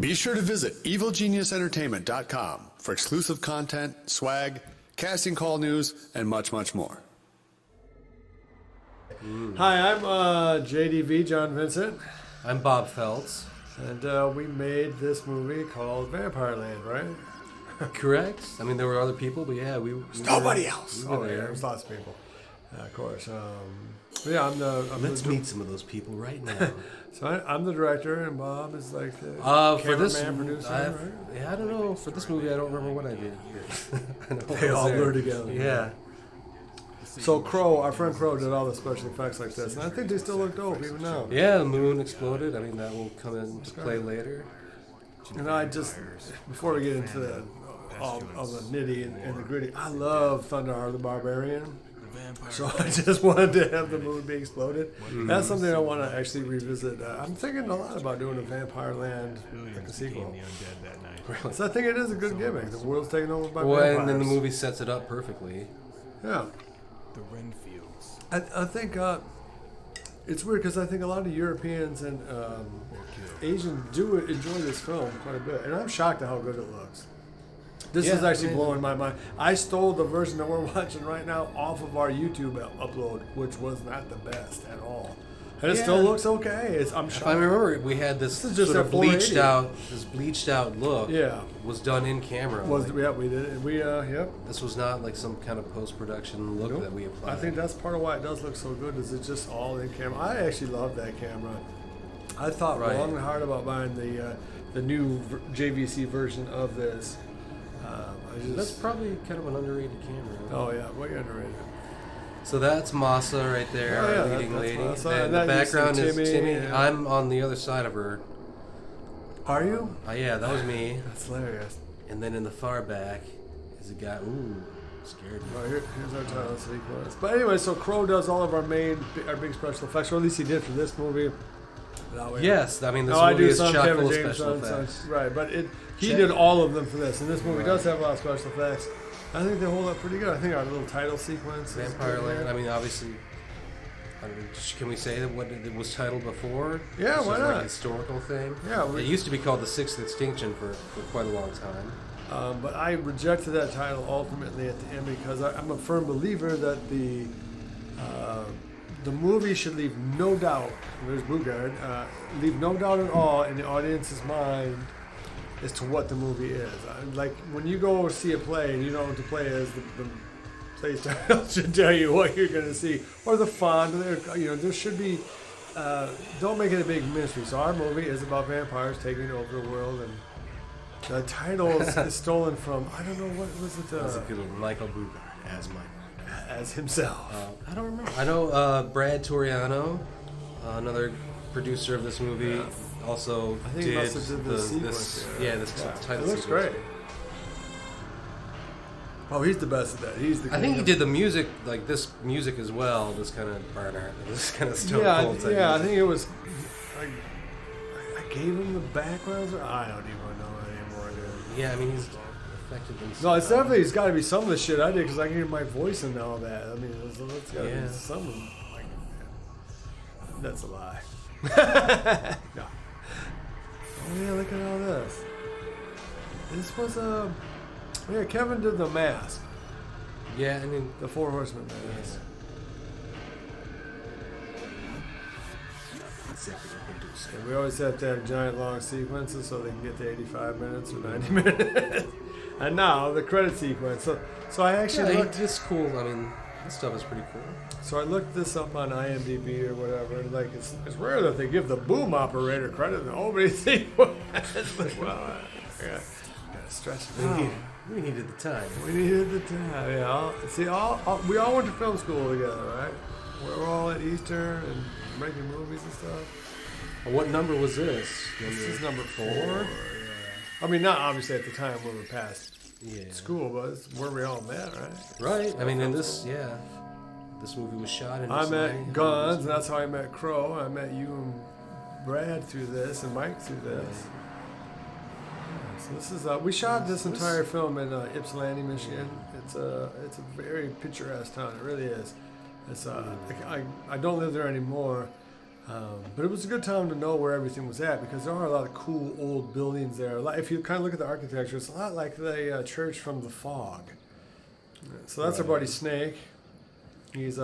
Be sure to visit evilgeniusentertainment.com for exclusive content, swag, casting call news, and much, much more. Hi, I'm JDV, John Vincent. I'm Bob Feltz. And we made this movie called Vampireland, right? Correct. I mean, there were other people, but yeah, we nobody else. We were Yeah, there. there's lots of people. Of course. Yeah, Let's meet some of those people right now. So I'm the director, and Bob is like the For this, cameraman, producer, right? yeah, I don't know. For this movie, I don't remember what I did. I know They I was all there. blur together. Yeah. So Crow, our friend Crow, did all the special effects like this, and I think they still look dope even now. Yeah, the moon exploded. I mean, that will come into play later. And I just, before we get into all the nitty and the gritty, I love Thunderheart the Barbarian. So I just wanted to have the moon be exploded. That's something I want to actually revisit. I'm thinking a lot about doing a Vampireland like a sequel. Really? So I think it is a good gimmick. The world's taken over by Well, vampires. and then the movie sets it up perfectly. Yeah. I think it's weird because I think a lot of Europeans and Asians do enjoy this film quite a bit, and I'm shocked at how good it looks. This is actually blowing my mind. I stole the version that we're watching right now off of our YouTube upload, which was not the best at all. And it still looks okay. I'm shocked. If I remember, we had this is just sort a of 480. bleached out look. Yeah. Was done in camera. Yeah, we did it. Yep. This was not like some kind of post-production look that we applied. I think that's part of why it does look so good. Is it's just all in camera. I actually love that camera. I thought long and hard about buying the new JVC version of this. That's probably kind of an underrated camera. Oh yeah, way underrated. So that's Masa right there, our leading lady. Masa. And the background is Timmy. Yeah. I'm on the other side of her. Are you? Yeah, that was me. That's hilarious. And then in the far back is a guy. Ooh, scared me. Well, here's our title sequence. But anyway, so Crow does all of our big special effects, or at least he did for this movie. Yes, I mean this I movie do is some chock Kevin full of James special some, effects. right? But he did all of them for this, and this movie does have a lot of special effects. I think they hold up pretty good. I think our little title sequence. Vampireland. I mean, obviously. Can we say that what it was titled before? Yeah, this why was not? Like a historical thing. Yeah, it used to be called the Sixth Extinction for quite a long time. But I rejected that title ultimately at the end because I'm a firm believer that the movie should leave no doubt. There's Bugard. Leave no doubt at all in the audience's mind as to what the movie is. Like when you go see a play and you know what the play is, the play should tell you what you're going to see, or the font. There should be. Don't make it a big mystery. So our movie is about vampires taking over the world, and the title is stolen from I don't know what was it. That's a good one. Michael Bugard as himself. I don't remember. I know Brad Toriano, another producer of this movie, also I think he must have did this sequence. This title. It looks great. Oh, he's the best at that. He's the. I think he did the music, like this music as well. This kind of stone cold type. Yeah, I think it was. I gave him the backgrounds. I don't even know anymore, dude. Yeah, I mean he's affected. No, it's definitely. It's got to be some of the shit I did because I can hear my voice and all that. I mean, it's got to be some. Like, that's a lie. No. Oh yeah, look at all this. This was a. Yeah, Kevin did the mask. Yeah, I mean the Four Horsemen mask. And we always have to have giant long sequences so they can get to 85 minutes or 90 minutes. And now the credit sequence. So I actually looked. It's cool. I mean, this stuff is pretty cool. So I looked this up on IMDb or whatever, and like it's rare that they give the boom operator credit in the opening sequence. It's like, well, gotta stretch it out. We needed the time. We needed the time. Yeah. We all went to film school together, right? We were all at Eastern and making movies and stuff. What number was this? This is number 4. Yeah. I mean, not obviously at the time when we passed school, but it's where we all met, right? Right. I mean, in this, this movie was shot in. I met Guns, and that's how I met Crow. I met you and Brad through this, and Mike through this. So this is we shot this entire film in Ypsilanti, Michigan. It's a very picturesque town. It really is. It's I don't live there anymore, But it was a good time to know where everything was at because there are a lot of cool old buildings there. If you kind of look at the architecture, it's a lot like the church from The Fog. So that's our buddy Snake. He's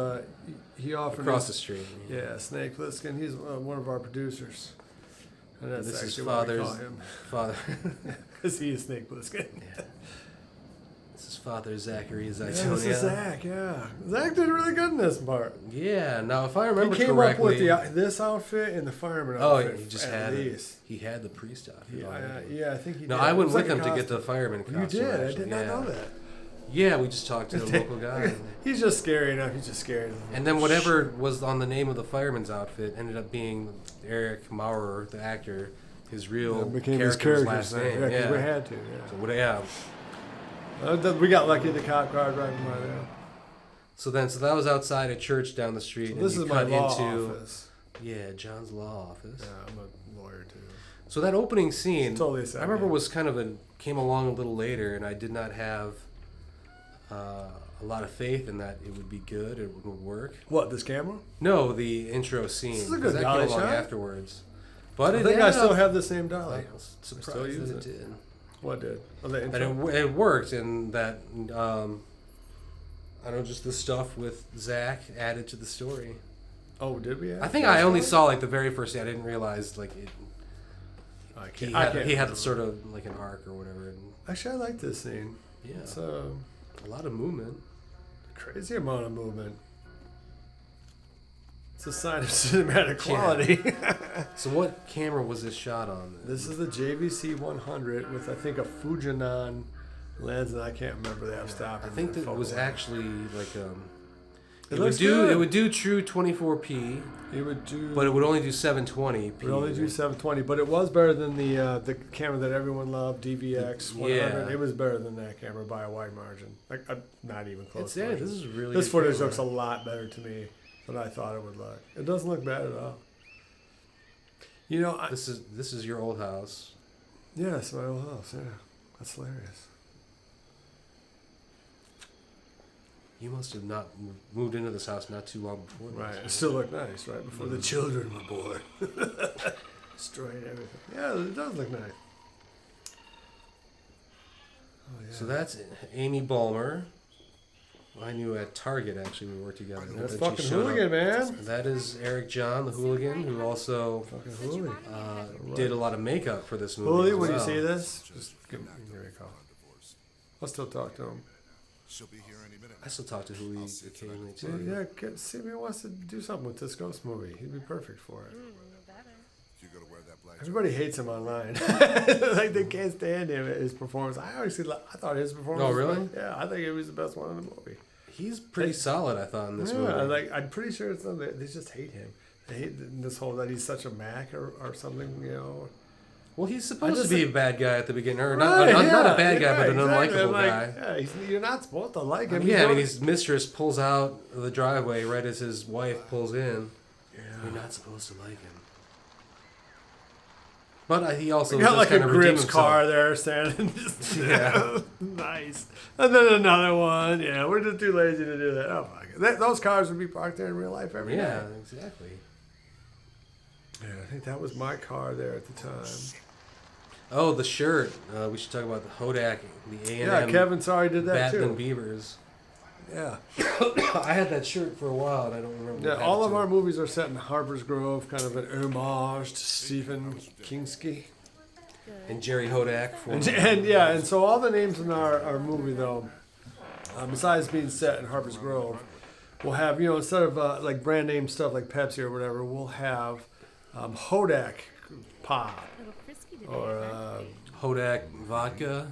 he often Across the street. Yeah, Snake Plissken. He's one of our producers. And that's This is actually what we call father's him. father. Because he is Snake Plissken. Yeah. This is Father Zachary Yeah, Zitonia. this is Zach, yeah. Zach did really good in this part. Yeah. Now, if I remember He came correctly, up with this outfit and the fireman oh, outfit. he just at had it. least. He had the priest outfit. already. Yeah, I think he did. No, I It went was with like him a to get the costume. fireman costume. You did? I actually. did not know that. Yeah, we just talked to the local guy. He's just scary enough. He's just scared. And then whatever was on the name of the fireman's outfit ended up being Eric Maurer, the actor, his real became his character's character's last name. name. Yeah, because we had to. Yeah. So what? Yeah. We got lucky. The cop car driving by there. So that was outside a church down the street. So this and is you my cut law into, office. Yeah, John's law office. Yeah, I'm a lawyer too. So that opening scene, Totally a I remember second. was kind of came along a little later, and I did not have a lot of faith in that it would be good, it would work. What, this camera? No, the intro scene. This is a 'cause good that dolly came along shot. afterwards. But I it think I ended still up- have the same dolly. I was still surprised use that it it. did. What did? Oh, the That intro? it worked, and that I don't know, just the stuff with Zach added to the story. Oh, did we? I think I only saw like the very first scene. I didn't realize like it. He had remember. sort of like an arc or whatever. And Actually, I like this scene. yeah, It's a lot of movement. crazy amount of movement. It's a sign of cinematic quality. So what camera was this shot on? This is the JVC 100 with I think a Fujinon lens, and I can't remember that. I'm stopping. I think the that was focal length. actually like It It would looks do good. it would do true 24p, It would do. but it would only do 720p. It would only do 720, but it was better than the camera that everyone loved, DVX 100. Yeah. It was better than that camera by a wide margin. Like not even close. It's, yeah, this is really This good footage camera. looks a lot better to me than I thought it would look. It doesn't look bad at all. You know, This is your old house. yeah, it's my old house. Yeah, that's hilarious. You must have not moved into this house not too long before. this. Right, it still looked nice, right before the children were born. Destroying everything. Yeah, it does look nice. Oh, yeah. So that's Amy Ballmer. I knew at Target actually we worked together. That's She fucking showed hooligan, up. man. That is Eric John, the hooligan, who also Fucking hooligan. did a lot of makeup for this movie. Hooli, as when you well. see this, just give me a call. I'll still talk to him. She'll be here any minute. I still talk to Hooli occasionally Well, too. yeah, see if he wants to do something with this ghost movie. He'd be perfect for it. You gotta wear that black. Everybody hates him online. Like they can't stand him his performance. I thought his performance. Oh, was really? fun. Yeah, I think he was the best one in the movie. He's pretty solid, I thought, in this Yeah, movie. like I'm pretty sure it's them. They just hate him. They hate this whole that he's such a Mac or something. You know. Well, he's supposed just to be think- a bad guy at the beginning, or Right, not a yeah, bad guy, but an exactly. unlikable I'm like, guy. Yeah, you're not supposed to like him. Yeah, I He's mean, his mistress pulls out of the driveway right as his wife pulls in. You're not supposed to like him. But he also You got does like a kind of redeem Grips himself. car there standing. Just, Yeah. nice. And then another one. Yeah, we're just too lazy to do that. Oh my god, those cars would be parked there in real life every day. Yeah, exactly. Yeah, I think that was my car there at the time. Oh, the shirt. We should talk about the Hodak, the A&M Yeah, Kevin Sorry did that Batman too. Beavers. Yeah, I had that shirt for a while, and I don't remember. yeah. what All of happened our movies are set in Harper's Grove, kind of an homage to Stephen Kingski. to it. And Jerry Hodak. For And so all the names in our movie though, besides being set in Harper's Grove, we'll have instead of like brand name stuff like Pepsi or whatever, we'll have Hodak pop or Hodak vodka.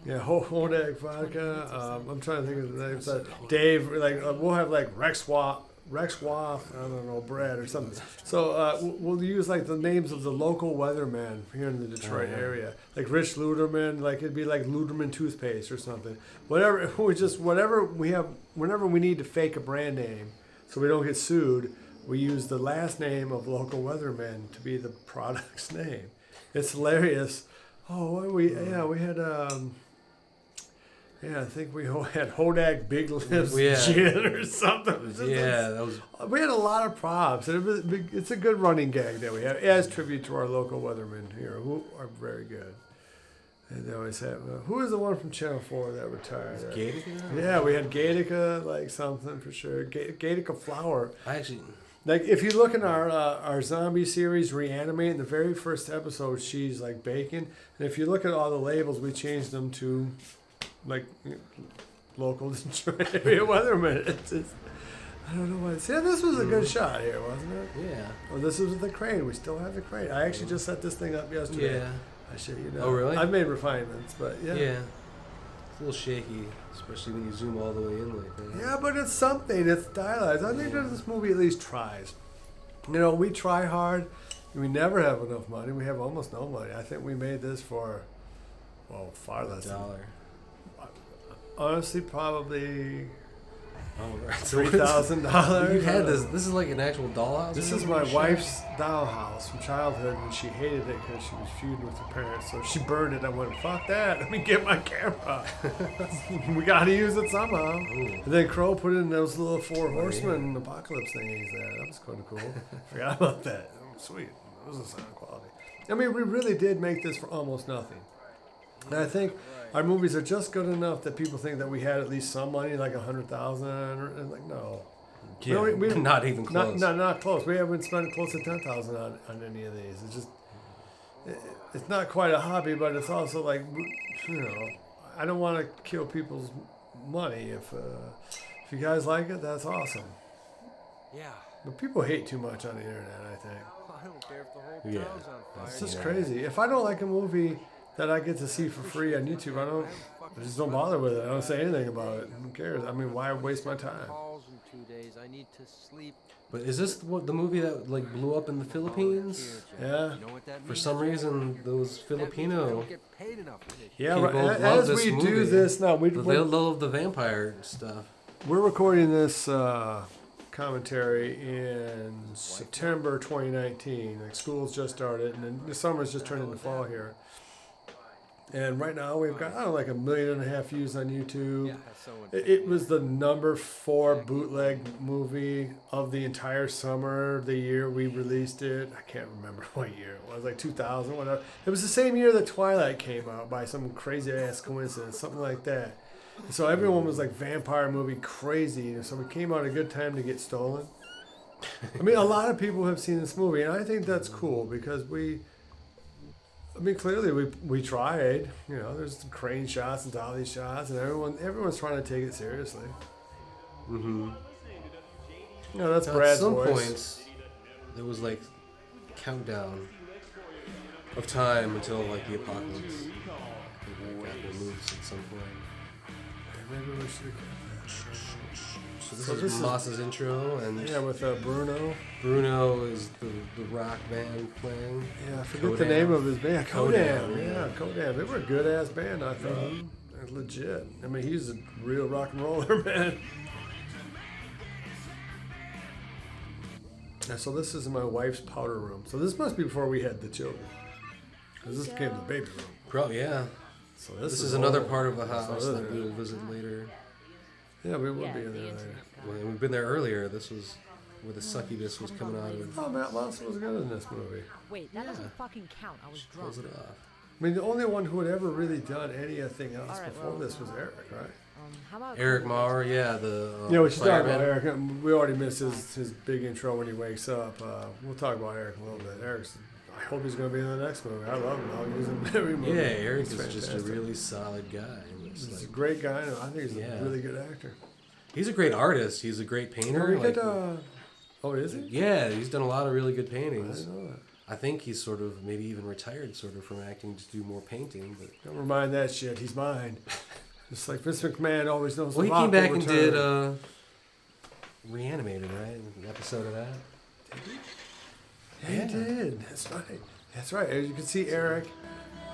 yeah Hodak vodka. I'm trying to think of the names. Dave, like we'll have like Rex Waff, I don't know, bread or something. So we'll use like the names of the local weathermen here in the Detroit area, like Rich Luderman, like it'd be like Luderman toothpaste or something. Whatever we have, whenever we need to fake a brand name, so we don't get sued, we use the last name of local weathermen to be the product's name. It's hilarious. Oh, we had Yeah, I think we had Hodak Big Lips Yeah. Jin or something. Yeah, that was. We had a lot of props. And it's a good running gag that we have as tribute to our local weathermen here, who are very good. And they always have. Who is the one from Channel 4 that retired? Gatica? Yeah, we had Gatica, like something for sure. Gatica Flower. I actually. Like if you look in our zombie series, Reanimate, in the very first episode, she's like bacon. And if you look at all the labels, we changed them to like local Detroit area weathermen. It's just, I don't know why. See, this was a good shot here, wasn't it? Yeah. Oh, this was the crane. We still have the crane. I actually just set this thing up yesterday. Yeah. I should you know. Oh, really? I've made refinements, but yeah. Yeah. It's a little shaky, especially when you zoom all the way in like that. Yeah, but it's something. It's stylized. I think that this movie at least tries. You know, we try hard. We never have enough money. We have almost no money. I think we made this for, well, far less. $1. Honestly, probably Oh, right. $3,000. You had this. This is like an actual dollhouse. This is my wife's dollhouse from childhood, and she hated it because she was feuding with her parents. So she burned it. I went, fuck that. Let me get my camera. We got to use it somehow. Ooh. And then Crow put in those little four horsemen apocalypse thingies there. That was kind of cool. Forgot about that. Oh, sweet. That was a sound quality. I mean, we really did make this for almost nothing. And I think our movies are just good enough that people think that we had at least some money, like $100,000, and like no. Yeah, not even close. Not close. We haven't spent close to $10,000 on any of these. It's just, it's not quite a hobby, but it's also like, you know, I don't want to kill people's money. If you guys like it, that's awesome. Yeah. But people hate too much on the internet, I think. I don't care if the whole Yeah. town's on fire. It's just crazy. If I don't like a movie that I get to see for free on YouTube, I just don't bother with it. I don't say anything about it. Who cares? I mean, why waste my time? Calls in 2 days. I need to sleep. But is this the movie that like blew up in the Philippines? Yeah. You know what that For means? some reason, those That means we Filipino don't get paid enough for this. Yeah, people right. love As this we movie. do this now, they love the vampire stuff. we're recording this commentary in September 2019. Like school's just started, and then the summer's just turned into fall here. And right now we've got, I don't know, like 1.5 million views on YouTube. Yeah, that's so It was the number 4 bootleg movie of the entire summer, the year we released it. I can't remember what year it was, like 2000, whatever. It was the same year that Twilight came out by some crazy ass coincidence, something like that. So everyone was like vampire movie crazy. So we came out at a good time to get stolen. I mean, a lot of people have seen this movie, and I think that's cool because clearly we tried. You know, there's crane shots and dolly shots, and everyone's trying to take it seriously. Mm-hmm. You know, that's At Brad's some voice. points, there was like countdown of time until like the apocalypse. It got removed at some point. Maybe we should. So this So is this is- Moss's intro, and Yeah, with Bruno. Bruno is the rock band playing. Yeah, I forget Kodam. the name of his band. Kodam, Kodam. Yeah, Kodam. They were a good ass band, I thought. They're legit. I mean, he's a real rock and roller, man. Yeah, so this is my wife's powder room. So this must be before we had the children. Because this became the baby room. Probably, yeah. So This is another all- part of the house so that we'll visit later. Yeah, we will be in there later. Well, we've been there earlier. This was where the succubus was coming out of. Oh, Matt Lawson was good in this movie. Wait, that doesn't fucking count. I was drunk. Close it off. I mean, the only one who had ever really done anything else All right, before well, this was Eric, right? How about Eric Maurer, yeah, the Yeah, we should talk about fireman. Eric. We already missed his big intro when he wakes up. We'll talk about Eric a little bit. I hope he's going to be in the next movie. I love him. I'll use him in every movie. Yeah, Eric He's is just a fantastic. really solid guy. It's He's a like- great guy. And I think he's Yeah. a really good actor. he's a great artist. He's a great painter. We like- could, oh, is he? yeah, he's done a lot of really good I paintings. didn't know that. I think he's sort of maybe even retired sort of from acting to do more painting. But Don't remind that shit. He's mine. Just like Vince McMahon always knows. well, he the came Rock back will and return. did Reanimated, right? An episode of that. Yeah, he did. That's right. That's right. As you can see, Eric,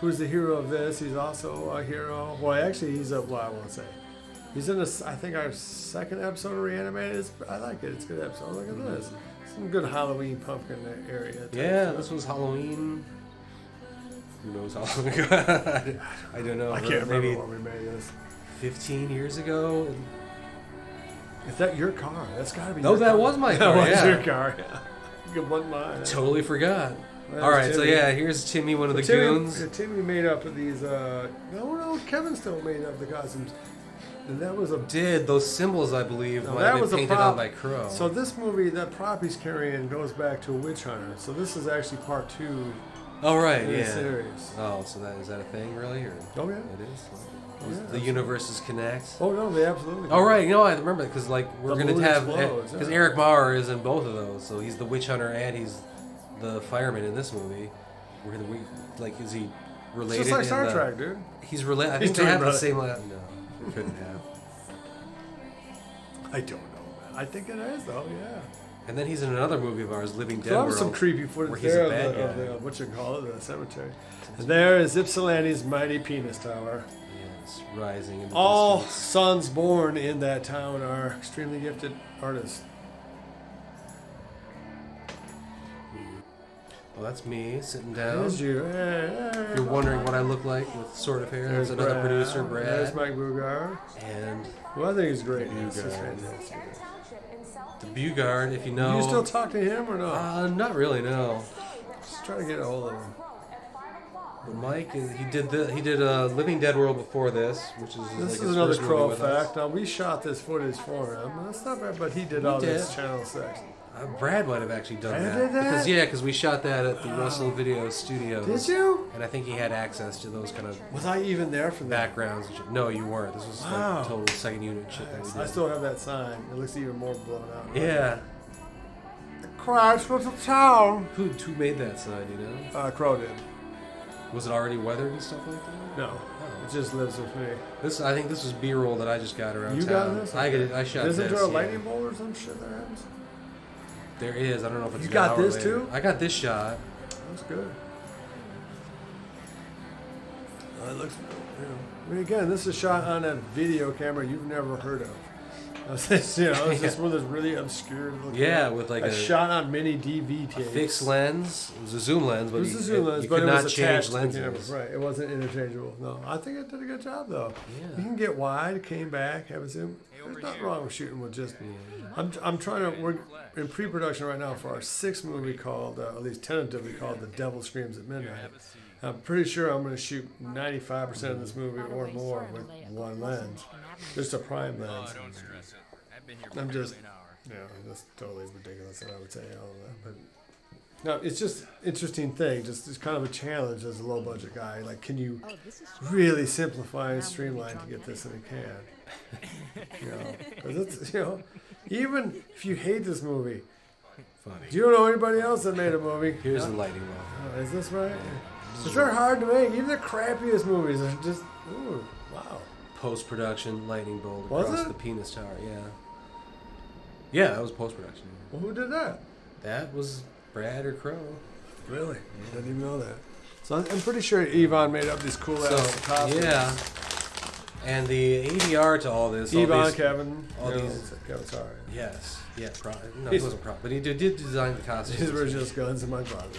who's the hero of this, he's also a hero. Well, actually, he's well, I won't say. He's in this. I think our second episode of Reanimated. I like it. It's a good episode. Look at this. Some good Halloween pumpkin area. type Yeah, stuff. this was Halloween. Who knows how long ago? I don't know. I but can't maybe remember when we made this. 15 years ago. Is that your car? That's gotta be. No, your that car. was my That car, was yeah. your car. Yeah. Good one mine. Totally forgot. Well, All right, so Timmy. yeah, here's Timmy, one of the goons. Timmy made up of these. No, Kevin still made up the costumes. And that was a. Did those symbols, I believe, No, might that have been was a painted prop. on by Crow. So this movie, that prop he's carrying, goes back to a witch hunter. So this is actually part 2 oh right, in the yeah. series. Oh, so that is that a thing, really? Or Oh yeah. it is. Yeah, The universes connect. Oh no, they absolutely. Oh right, you know I remember because like we're The gonna moon have explodes, because yeah. Eric Bauer is in both of those, so he's the witch hunter and he's the fireman in this movie. Like is he related? It's just like in Star the- Trek, dude. He's related. I He's think they twin have the brother. same. No, they couldn't have. I don't know, man. I think it is though. Yeah. And then he's in another movie of ours, Living Dead So that was World, some creepy where footage he's there a bad of guy. the what you call it, the cemetery. And there is Ypsilanti's mighty penis tower. Yeah, it's rising in the All distance. sons born in that town are extremely gifted artists. Well, that's me sitting down. There's you. If you're wondering what I look like with sort of hair, There's that's another Brad. producer, Brad. There's Mike Bugard. And Well, I think he's great. He's Bugard. fantastic. the Bugard, if you know. You still talk to him or no? Not really, no. Just try to get a hold of him. But Mike, he did Living Dead World before this, which is This like is his another first movie Crow with us. fact. Now, we shot this footage for him. That's not bad, but he did We all did. this Channel 6. Brad might have actually done Brad that. did that? Because we shot that at the Russell Video Studios. Did you? And I think he had access to those kind of Was I even there for that? backgrounds and shit. No, you weren't. This was Wow. like total second unit shit that we did. I still have that sign. It looks even more blown out. Yeah. Crash was a town. Who made that sign, you know? Crow did. Was it already weathered and stuff like that? No. It just lives with me. I think this was B-roll that I just got around You town. got this? I shot Isn't this. there a yeah. lightning bolt or some shit that happens? There is. I don't know if it's You an got hour this later. too? I got this shot. That's good. It looks, I mean, again, this is shot on a video camera you've never heard of. It's just one of those really obscure looking. Yeah, with like a shot on mini DV A tapes. fixed lens. It was a zoom lens, but It was a zoom lens, you but could it not was change attached to the lenses. camera. Right, it wasn't interchangeable. No, I think it did a good job though. Yeah. You can get wide, came back, have a zoom. There's nothing wrong with shooting with just. I'm trying to. We're in pre-production right now for our 6th movie called, at least tentatively called, The Devil Screams at Midnight. I'm pretty sure I'm going to shoot 95% of this movie or more with one lens, just a prime lens. I'm just, that's totally ridiculous that I would say all of that, but no, it's just interesting thing. Just it's kind of a challenge as a low budget guy. Like, can you really simplify and streamline to get this in a can? 'Cause it's even if you hate this movie, Funny. do you know anybody else that made a movie? Here's the lighting well. Is this right? Because they're hard to make. Even the crappiest movies are just, ooh, wow. Post-production lightning bolt Was across it? the penis tower. Yeah. Yeah, that was post-production. Well, who did that? That was Brad or Crow. Really? I didn't even know that. So I'm pretty sure Yvonne made up these cool ass So costumes. yeah. And the ADR to all this. all Yvonne, these- Kevin. all you know, these- Kevin, sorry. Yes. Yeah. No, He's- he wasn't pro, but he did design the costumes. These were just guns in my closet.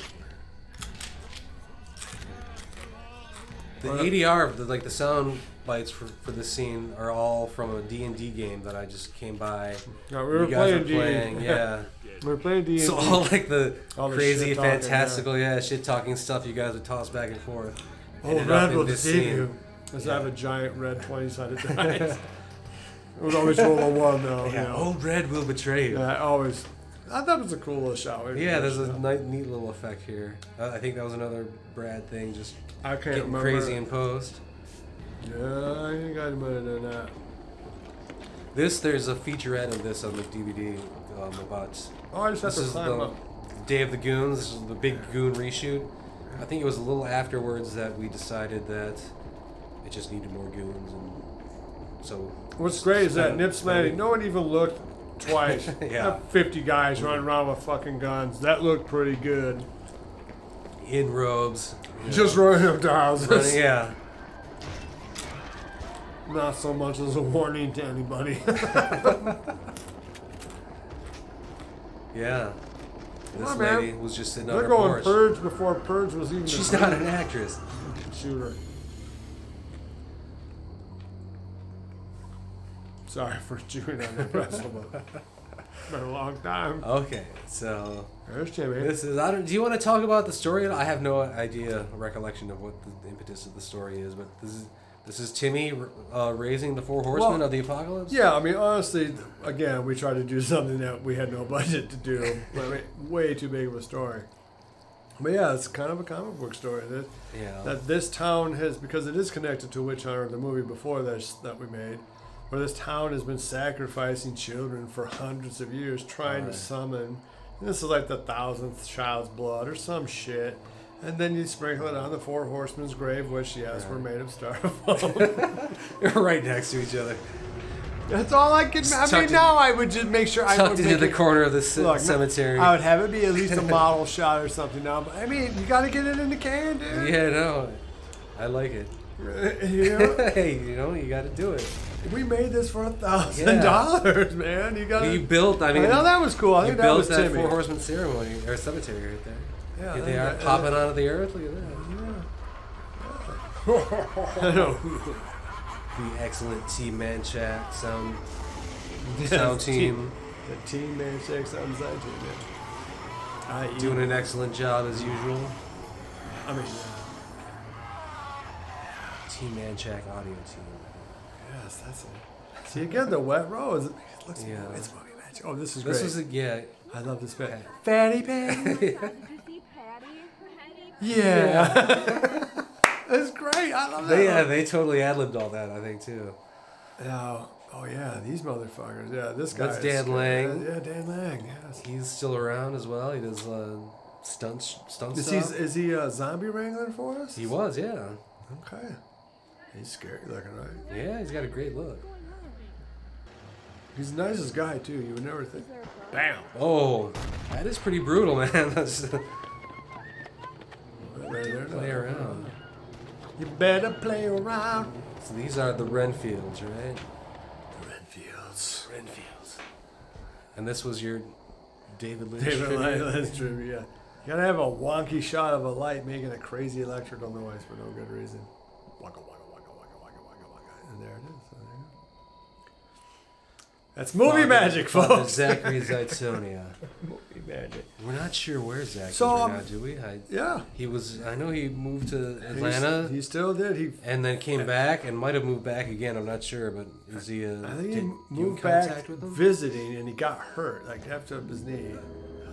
The ADR, the sound bites for this scene are all from a D&D game that I just came by. No, we were You guys playing were playing, D&D. yeah. We were playing D&D. So all like the All the crazy, shit-talking, fantastical, shit talking stuff you guys would toss back and forth. Oh, ended up Red in will this deceive scene. you. Let's have a giant red 20-sided dice. It would always roll a 1 though. Yeah, old Red will betray you. Yeah, always. I thought it was a cool little shot. Yeah, there's a neat little effect here. I think that was another Brad thing, just I can't getting remember. crazy in post. Yeah, I think I might have done that. There's a featurette of this on the DVD about. Oh, I just have This to is climb the up. Day of the Goons. This is the big Goon reshoot. I think it was a little afterwards that we decided that it just needed more goons, and so. What's great is that Uh, Ypsilanti, no one even looked twice. Yeah. Have 50 guys running around with fucking guns. That looked pretty good. In robes. Just running up to houses. Running, yeah. Not so much as a warning to anybody. Yeah. This on, man. lady was just sitting on They're her going porch. Purge before Purge was even. She's a- not an actress. Shooter. Sorry for chewing on the pretzel, but it's been a long time. Okay, so There's Jimmy. this is. I don't. Do you want to talk about the story? I have no idea, recollection of what the impetus of the story is, but this is Timmy raising the four horsemen of the apocalypse. Yeah, I mean, honestly, again, we tried to do something that we had no budget to do. I mean, way too big of a story. But yeah, it's kind of a comic book story. That this town has, because it is connected to Witch Hunter, the movie before this that we made, where this town has been sacrificing children for hundreds of years trying to summon. And this is like the 1,000th child's blood or some shit. And then you sprinkle it on the four horsemen's grave, which, yes, were made of styrofoam. Right next to each other. That's all I could. I mean, now I would just make sure I Tucked would into make the it, corner of the Look, cemetery. I would have it be at least a model shot or something now. But I mean, you got to get it in the can, dude. Yeah, no, I like it. You know? Hey, you got to do it. We made this for $1,000, man. You got. You built. I mean, that was cool. I think that built was that Timmy. four horseman ceremony or cemetery right there. Yeah, Here they are popping out of the earth. Look at that. I know. The excellent Team Man Chat sound team The team man shakes on side team. Yeah. doing an excellent job as usual. I mean, Team Man Chat audio team. yes, that's it. See again, the wet rose. It looks. Yeah. It's movie magic. Oh, this is great. This was I love this bit. Fatty Patty. Did you see Patty? Yeah. It's great. I love that. They totally ad-libbed all that, I think, too. Oh yeah, these motherfuckers. Yeah, this guy. That's is Dan scary. Lang. Yeah, Dan Lang. Yes. He's still around as well. He does stunt Is stuff. he a zombie wrangler for us? He was, yeah. Okay. He's scary looking, right? Yeah, he's got a great look. He's the nicest guy too. You would never think. Bam. Oh, that is pretty brutal, man. That's play around. You better play around. So these are the Renfields, right? Renfields. And this was your David Lynch. David tribute? Lynch tribute. Yeah. You gotta have a wonky shot of a light making a crazy electrical noise for no good reason. Waka waka waka waka waka waka waka. And there it is. So there you go. That's movie magic, Father folks. Zachary Zaitonia. Movie magic. We're not sure where Zach is So, right now, do we? Yeah. He was. I know he moved to Atlanta. He still did. And then came back and might have moved back again. I'm not sure, but is he? I think did he you moved in back contact with him? visiting, and he got hurt, like after up his knee.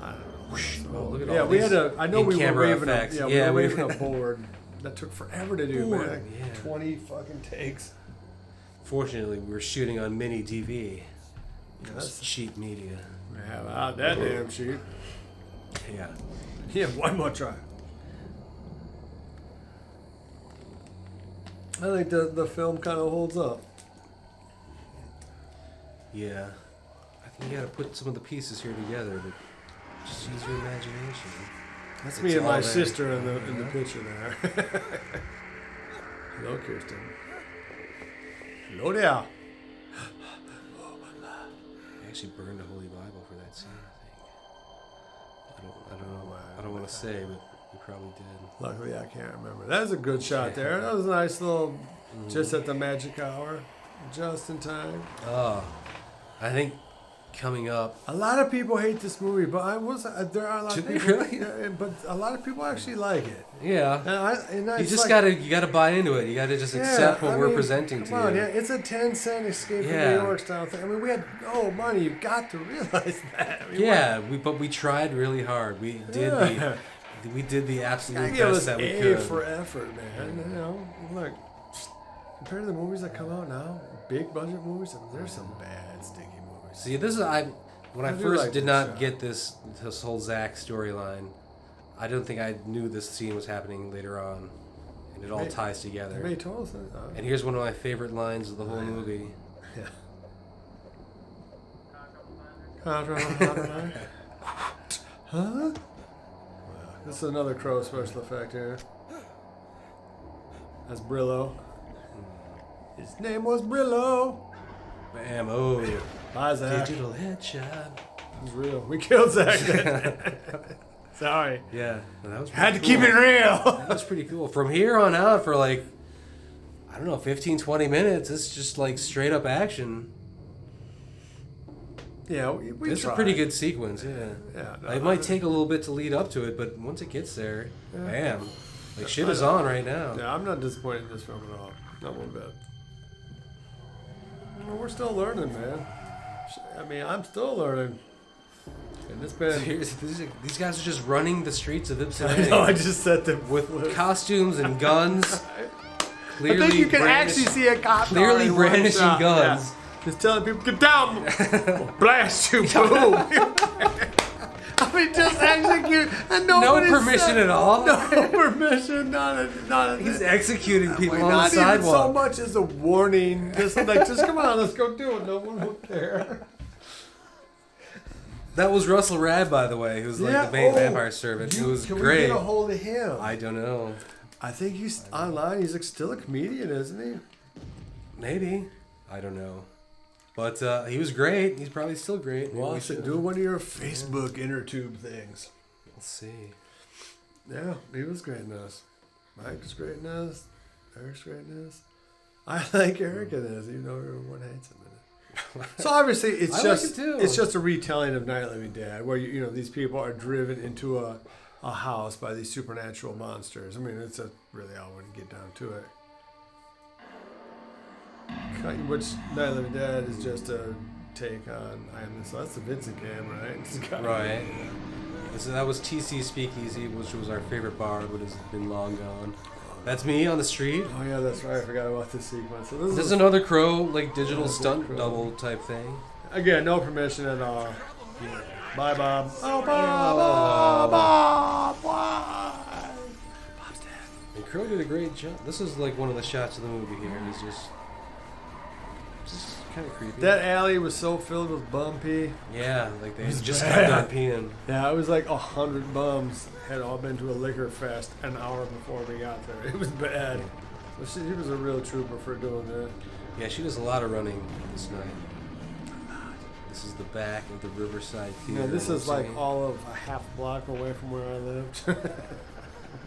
I don't know. Oh, look at Yeah, all we these had a. I know we were in-camera waving. effects. We were waving a board. That took forever to do, Board, man. yeah. 20 fucking takes. Fortunately, we were shooting on mini DV. That's Just cheap media. that damn cheap. Yeah. Yeah, one more try. I think the film kind of holds up. Yeah. I think you got to put some of the pieces here together, but just use your imagination. That's It's me and all my there. sister in the picture there. Hello, Kirsten. Hello there. I actually burned the Holy Bible for that scene, I think. I don't know. I don't want to say, but you probably did. Luckily, I can't remember. That was a good shot there. That was a nice little, just at the magic hour, just in time. Oh, I think coming up. A lot of people hate this movie, but there are a lot Do of they people. really? Yeah, but a lot of people actually like it. Yeah. And You just gotta buy into it. You gotta just accept what we're presenting to come on, you. yeah, it's a 10-cent Escape from Yeah. New York style thing. I mean, we had no money. You've got to realize that. I mean, Yeah, but we tried really hard. We did Yeah. we did the Gotta absolute give best us that we A could. for effort, man. You know, look, compared to the movies that come out now, big budget movies, there's some bad, sticky movies. See, this is when I I do first like did this not shot. get this whole Zach storyline. I don't think I knew this scene was happening later on, and it all Made- ties together. It made total sense. And here's one of my favorite lines of the whole movie. Huh? This is another Crow special effect here. That's Brillo. His name was Brillo. Bam! Oh, Bye, Zach. digital headshot. It was real. We killed Zach. Sorry. Yeah, that was Had to pretty keep it cool. real. That was pretty cool. From here on out, for like, I don't know, 15, 20 minutes, it's just like straight up action. Yeah, we It's a tried. pretty good sequence, yeah. Yeah, no, It might take a little bit to lead up to it, but once it gets there, bam. Like, shit is on right now. Yeah, I'm not disappointed in this film at all. Not one bit. Well, we're still learning, man. I mean, I'm still learning. And it's been... These guys are just running the streets of I Ypsilanti know, I just said them with costumes and guns. Clearly I think you can brandish- actually see a cop car clearly in one brandishing shot. guns. Yeah. Just telling people, get down! We'll blast you, boom! I mean, just execute, and No nobody permission said, at all. No permission, none He's executing people on the not even so sidewalk. much as a warning. Just like, just come on, let's go do it. No one will care. That was Russell Radd, by the way, who's like the main vampire servant. It was Can great. we get a hold of him? I don't know. I think he's online. He's like still a comedian, isn't he? Maybe. I don't know. But he was great. He's probably still great. Maybe Well, we should should do one of your Facebook inner tube things. Let's see. Yeah, he was great in this. Mike was great in this. Eric's great in this. I like Eric in this, even though everyone hates him in it. So obviously, it's I just like it too. it's just a retelling of Night of the Living Dead, where you know these people are driven into a house by these supernatural monsters. I mean, it's really all when you get down to it. Which Night of the Living Dead is just a take on I Am This. So that's the Vincent game, right? It's got- Right. So that was TC Speakeasy, which was our favorite bar, but has been long gone. That's me on the street. Oh yeah, that's right. I forgot about this sequence. So This this is is another Crow, like digital Yeah, stunt Crow. double type thing. again no permission at all. Bye, Bob. Oh, Bob, Bob, why? And Crow did a great job. This is like one of the shots of the movie here. He's just kind of creepy. That alley was so filled with bum pee. Yeah, like they It's just bad. kept on peeing. Yeah, it was like 100 bums had all been to a liquor fest an hour before we got there. It was bad. But she was a real trooper for doing that. Yeah, she does a lot of running this night. This is the back of the Riverside Theater. Yeah, this in is like Ypsilanti. all of a half block away from where I lived.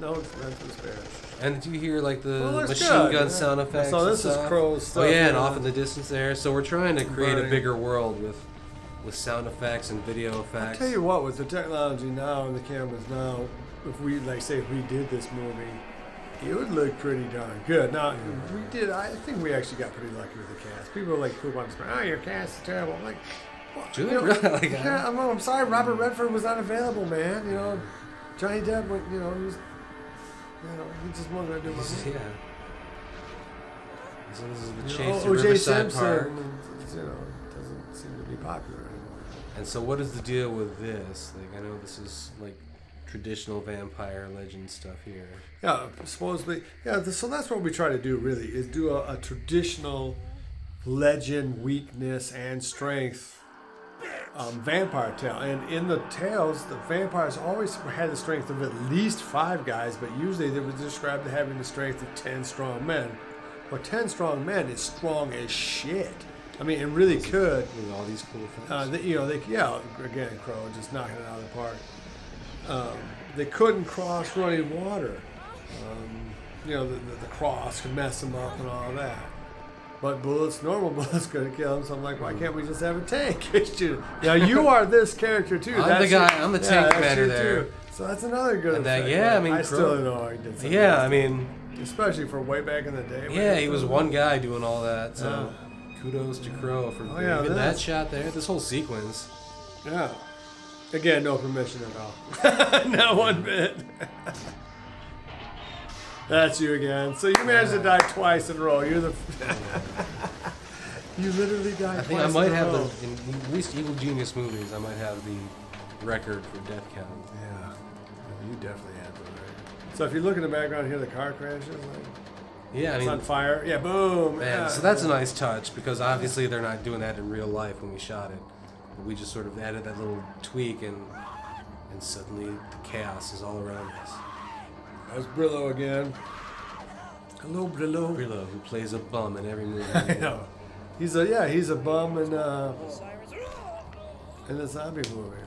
No expenses spared. And you hear like the Well, looks machine good, gun yeah. sound effects. So this and is stuff. Crow's stuff. Oh yeah, and off in the distance there. So we're trying to create a Burning. bigger world with sound effects and video effects. I'll tell you what, with the technology now and the cameras now, if we like say if we did this movie, it would look pretty darn good. Now we did. I think we actually got pretty lucky with the cast. People like poop on the screen. Oh, your cast is terrible. I'm like, well, Do they you know, really? Like, yeah, I'm sorry. Robert Redford was not available, man. You know, Johnny Depp went. You know, he just wasn't gonna do my movie. Yeah. So this is the You know, chase to O.J. Riverside Simpson, Park. you know, doesn't seem to be popular anymore. And so what is the deal with this? Like, I know this is like traditional vampire legend stuff here. Yeah, supposedly. Yeah, so that's what we try to do. Really, is do a traditional legend, weakness, and strength vampire tale. And in the tales, the vampires always had the strength of at least 5 guys, but usually they were described as having the strength of 10 strong men. Well, 10 strong men is strong as shit. I mean, it really could. With all these cool things. Again, Crow just knocking it out of the park. They couldn't cross running water. The cross could mess them up and all that. But normal bullets could kill them. So I'm like, why can't we just have a tank? Now you are this character too. I'm the guy. I'm the tank that's commander you there. too. So that's another good. And that- effect. yeah, I mean, I Crow- still don't know how he did something. Yeah, I mean, especially for way back in the day. yeah, he was one guy doing all that. So kudos to Crow for yeah, even that this- shot there. This whole sequence. Yeah. Again, no permission at all. Not one bit. That's you again. So you managed to die twice in a row. You're the. You literally died I think twice I might in a have row. in at least Evil Genius movies. I might have the record for death count. Yeah. You definitely have the record. So if you look in the background here, the car crashes. Like, Yeah, I it's mean, on fire. Yeah, boom. man, Yeah. so that's a nice touch because obviously they're not doing that in real life when we shot it. But we just sort of added that little tweak and suddenly the chaos is all around us. There's Brillo again. Hello, Brillo. Brillo, who plays a bum in every movie. I know. He's a bum in the zombie movie.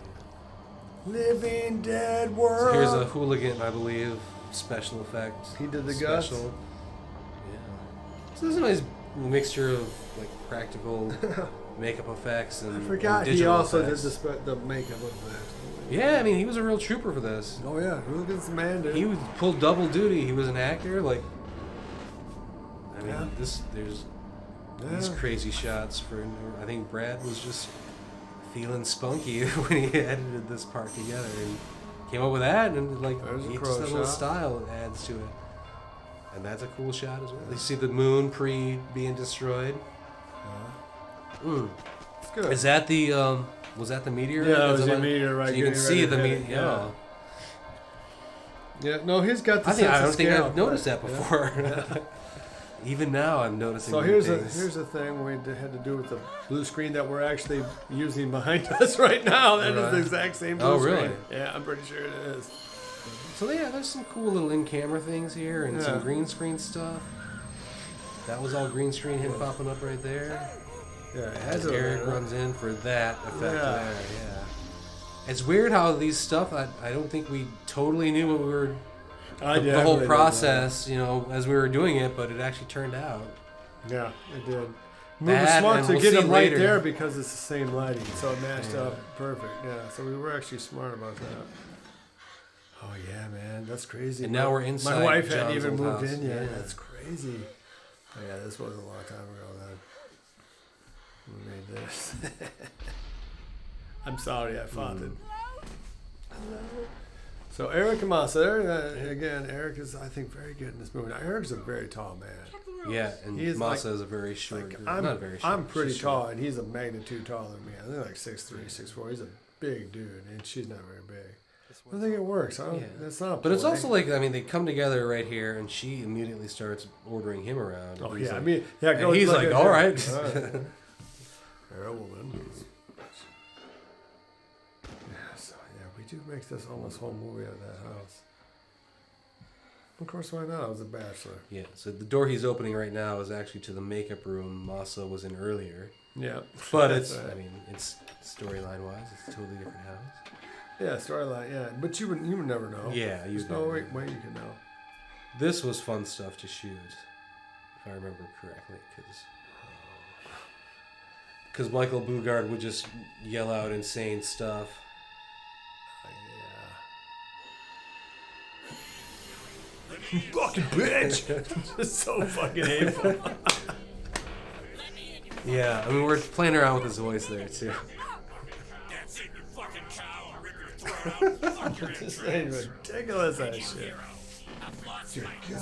Living Dead World. So here's a hooligan, I believe, special effect. He did the guts? Yeah. So there's a nice mixture of like practical makeup effects and I forgot and he digital also effects. did the makeup of that. Yeah, I mean, he was a real trooper for this. Oh yeah, look at this man, dude. He pulled double duty. He was an actor. Like, I mean, Yeah. there's Yeah. these crazy shots for. I think Brad was just feeling spunky when he edited this part together and came up with that. And like, There's a he crow just that little shot. style adds to it. And that's a cool shot as well. You see the moon being destroyed. It's good. Is that the was that the meteor? Yeah, that was Is the what- meteor, right, So you can getting see ready the to hit meteor. it, yeah. Yeah, no, he's got the I don't think scale. I've noticed that Yeah. before. Even now, I'm noticing. So new here's things. the thing we had to do with the blue screen that we're actually using behind us right now. That is Right. the exact same blue Oh, screen. really? Yeah, I'm pretty sure it is. So yeah, there's some cool little in-camera things here and Yeah. some green screen stuff. That was all green screen, him popping up right there. Yeah, it As has Eric runs in for that effect Yeah. there. Yeah. It's weird how these stuff. I don't think we totally knew what we were. The whole process, you know, as we were doing it, but it actually turned out. Yeah, it did. We were That, smart and to we'll get see them right later. there because it's the same lighting, so it matched Yeah. up perfect. Yeah, so we were actually smart about that. Oh yeah, man, that's crazy. And now we're inside My wife hadn't John's even old moved house. in yet. Yeah. That's crazy. Oh yeah, this was a long time ago then. We made this. I'm sorry, I farted. So Eric and Masa, again, Eric is, I think, very good in this movie. Now, Eric's a very tall man. Yeah, and He is Masa like- is a very short. Like, not very short. I'm pretty she's tall, short. and he's a magnitude taller than me. I think like 6'3", 6'4". He's a big dude, and she's not very big. I think it works. I don't, Yeah. That's not. A But it's play. also like, I mean, they come together right here, and she immediately starts ordering him around. Oh And he's yeah, I like- mean, yeah. and Go he's look like, at all her. right. All right. You're a woman. Yeah, so yeah, we do make this almost whole movie out of that house. Of course, why not? I was a bachelor. Yeah, so the door he's opening right now is actually to the makeup room Masa was in earlier. Yeah, But That's it's, right. I mean, it's storyline wise, it's a totally different house. Yeah, storyline. Yeah, but you would never know. Yeah, you There's no way you could know. This was fun stuff to shoot, if I remember correctly, because Michael Bugard would just yell out insane stuff. Yeah. Fucking bitch! Just so fucking hateful. Yeah, I mean, we're playing around with his voice there too. That's it, you fucking cow. I'll rip your throat out. Fuck your Just saying ridiculous that shit.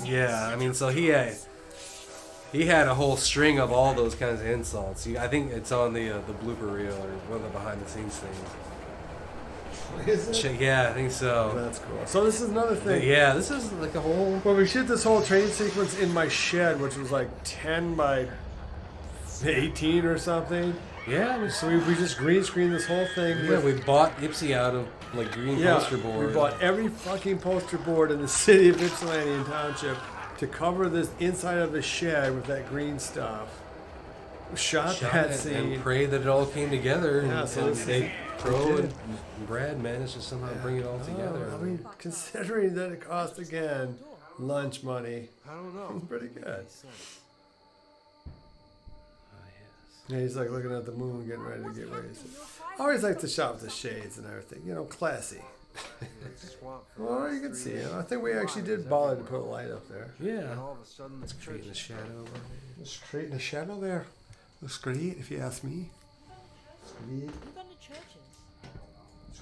Yeah, I mean, so he had a whole string of all those kinds of insults. I think it's on the blooper reel or one of the behind the scenes things. Is it? Yeah, I think so. That's cool. So this is another thing. Yeah, this is like a whole. Well, we shoot this whole training sequence in my shed, which was like 10 by 18 or something. Yeah, So we just green screened this whole thing. yeah, with, we bought Ipsy out of like green poster board. we bought every fucking poster board in the city of Ypsilanti Township to cover this inside of the shed with that green stuff. Shot that it scene. and prayed that it all came together. Yeah, and, so and this is- they, Pro we and did. Brad managed to somehow bring it all together. I mean, considering that it cost again lunch money, I don't it know. was pretty good. Makes sense. Yeah, he's like looking at the moon, getting ready to get ready. I always like to shop with the shades and everything, you know, classy. Swamp. Well, you can see it. I think we actually did bother to put a light up there. Yeah, And all of a sudden, the church creating a shadow. Straight in the shadow there. Looks great, if you ask me. Sweet, We've gone to churches.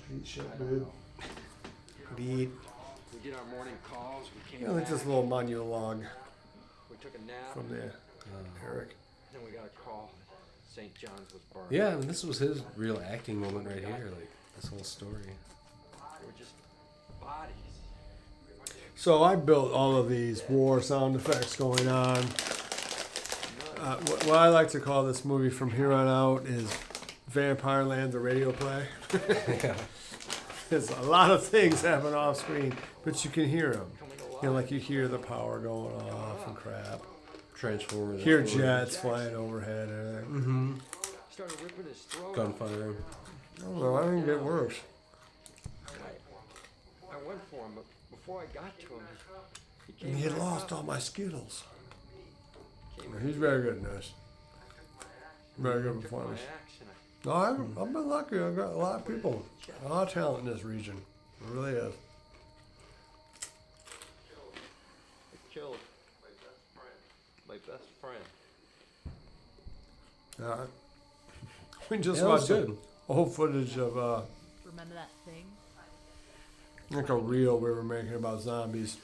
sweet shit, dude. Beat. We did our morning calls. We came You know, like back. this little monologue We took a nap. from the Eric. Then we got a call that St. John's was burned. Yeah, I mean, this was his real acting moment right here. Like this whole story. They were just bodies. So I built all of these war sound effects going on. What I like to call this movie from here on out is Vampireland, the radio play. There's a lot of things happen off screen, but you can hear them. You know, like you hear the power going off and crap. Transformers. Hear jets flying overhead and everything. Started ripping his throat. Gunfire. I don't know, I think it get worse. I went for him, but before I got to him, he came And he had back lost up. all my Skittles. He's very good in this. Very good To performance. my axe. No, I've been lucky. I've got a lot of people, a lot of talent in this region. It really is. I killed my best friend. We just Yeah, that was watched some good. old footage of Remember that thing? like a reel we were making about zombies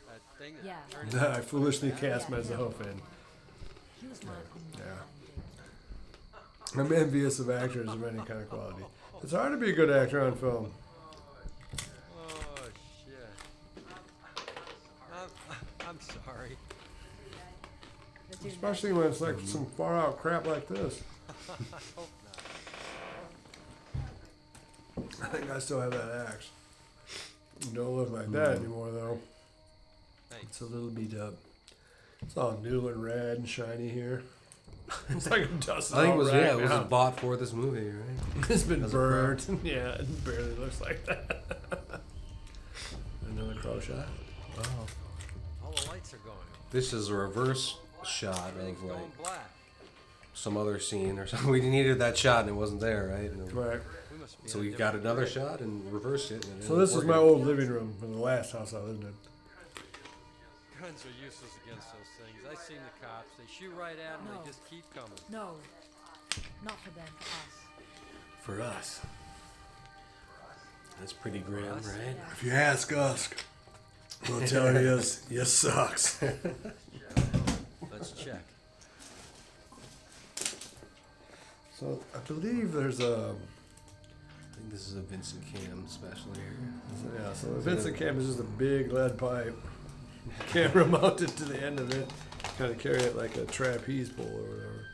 That thing Yeah. that I foolishly cast myself in. He was my I'm envious of actors of any kind of quality. It's hard to be a good actor on film. Oh, shit. I'm sorry. Especially when it's like some far out crap like this. I hope not. I think I still have that axe. Don't look like that anymore though. It's a little beat up. It's all new and red and shiny here. It's like a dust. I think it was rag it was now. bought for this movie, right? It's been As a burnt. Yeah, it barely looks like that. Another crow shot. Oh. All the lights are going. This is a reverse shot of Everything's like going black. some other scene or something. We needed that shot and it wasn't there, right? Right. We must be So in a we got different another grid. shot and reversed it. And it So this is ended my up working. old living room from the last house I lived in. Guns are useless against those things. I seen the cops. They shoot right at them. No. They just keep coming. No. Not for them, for us. For us. That's pretty grim, us? right? If you ask us, we'll tell you you sucks. Let's check. So I believe there's a I think this is a Vincent Cam special here. yeah. So the Vincent cam is just a big lead pipe, camera mounted to the end of it, kind of carry it like a trapeze pole or whatever.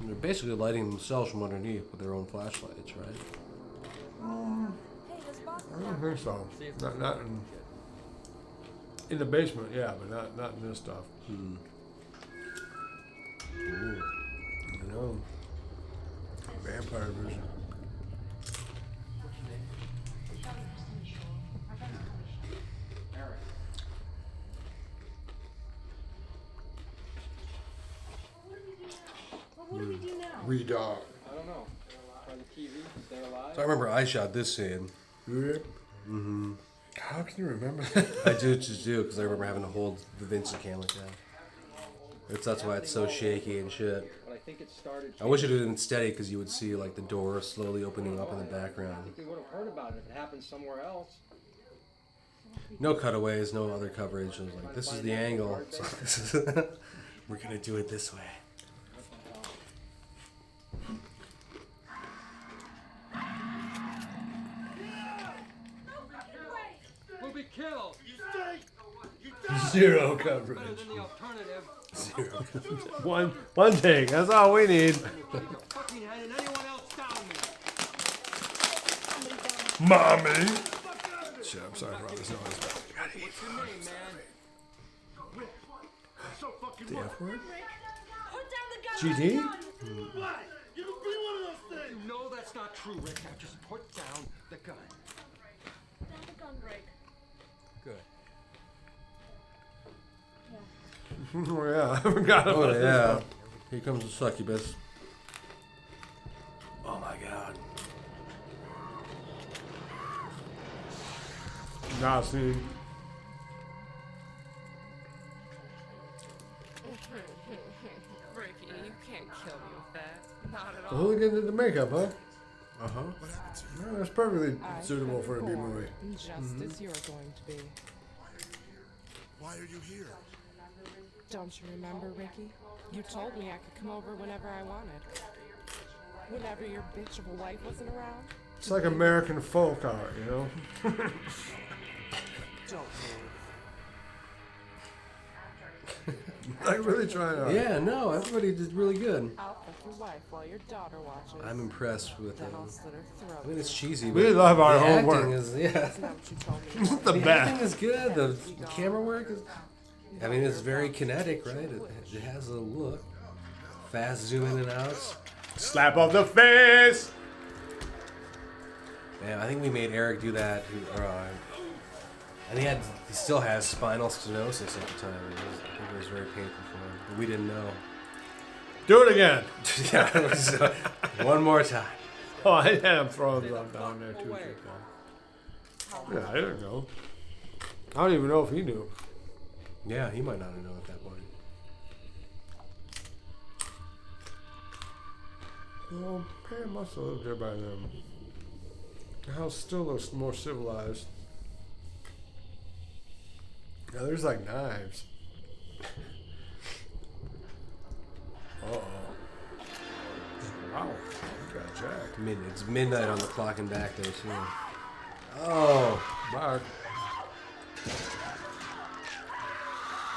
And they're basically lighting themselves from underneath with their own flashlights, right? Hey, there's Boston. I don't think so. Not in the basement, yeah, but not in this stuff. Ooh. You know, vampire vision. What do we do now? Redog. I don't know. Try the TV. Stay alive. So I remember I shot this scene. Mm-hmm. How can you remember that? I just do because I remember having to hold the Vincent Cam like that. That's why it's so shaky and shit. But I think it started. I wish it had been steady because you would see like the door slowly opening up in the background. We would have heard about it if it happened somewhere else. No cutaways, no other coverage. I was like, this is the angle. So this is we're gonna do it this way. We'll be killed. Zero Better coverage. than the alternative. One take. That's all we need. Stick your fucking head in anyone else down me. Mommy. Shit, I'm sorry for all this noise. What's your name, man? The F word? Put down the gun. GD? You know that's not true, Rick. Now just put down the gun. Down the gun break. Good. Oh yeah, I forgot about Oh this yeah. one. Here comes the succubus. Oh my god. Nah, see. Ricky, you can't kill me with that. Not at The all. hooligan did the makeup, huh? Uh-huh. No, that's perfectly suitable for a B movie. Just as you're going to be. Why are you here? Don't you remember, Ricky? You told me I could come over whenever I wanted. Whenever your bitch of a wife wasn't around. It's like American folk art, you know? Don't move. Like really trying to. Yeah, no, everybody did really good. I'll fuck your wife while your daughter watches. I'm impressed with Then it. I'll slit her throat. I mean, it's cheesy, We but love our the homework. acting is, yeah. Isn't that what you told me? The The best. acting is good. The camera work is. I mean, it's very kinetic, right? It has a look. Fast zoom in and outs. Slap of the face! Man, I think we made Eric do that. And he still has spinal stenosis at the time. I think it was very painful for him. But we didn't know. Do it again. Yeah, it was, one more time. Oh, I had him throwing them down there too. Yeah, I don't know. I don't even know if he knew. Yeah, he might not have known at that point. Well, Pam must have lived there by then. The house still looks more civilized. Yeah, there's like knives. Uh-oh. Wow. You got jacked. It's midnight on the clock and back there, too. Oh. Back.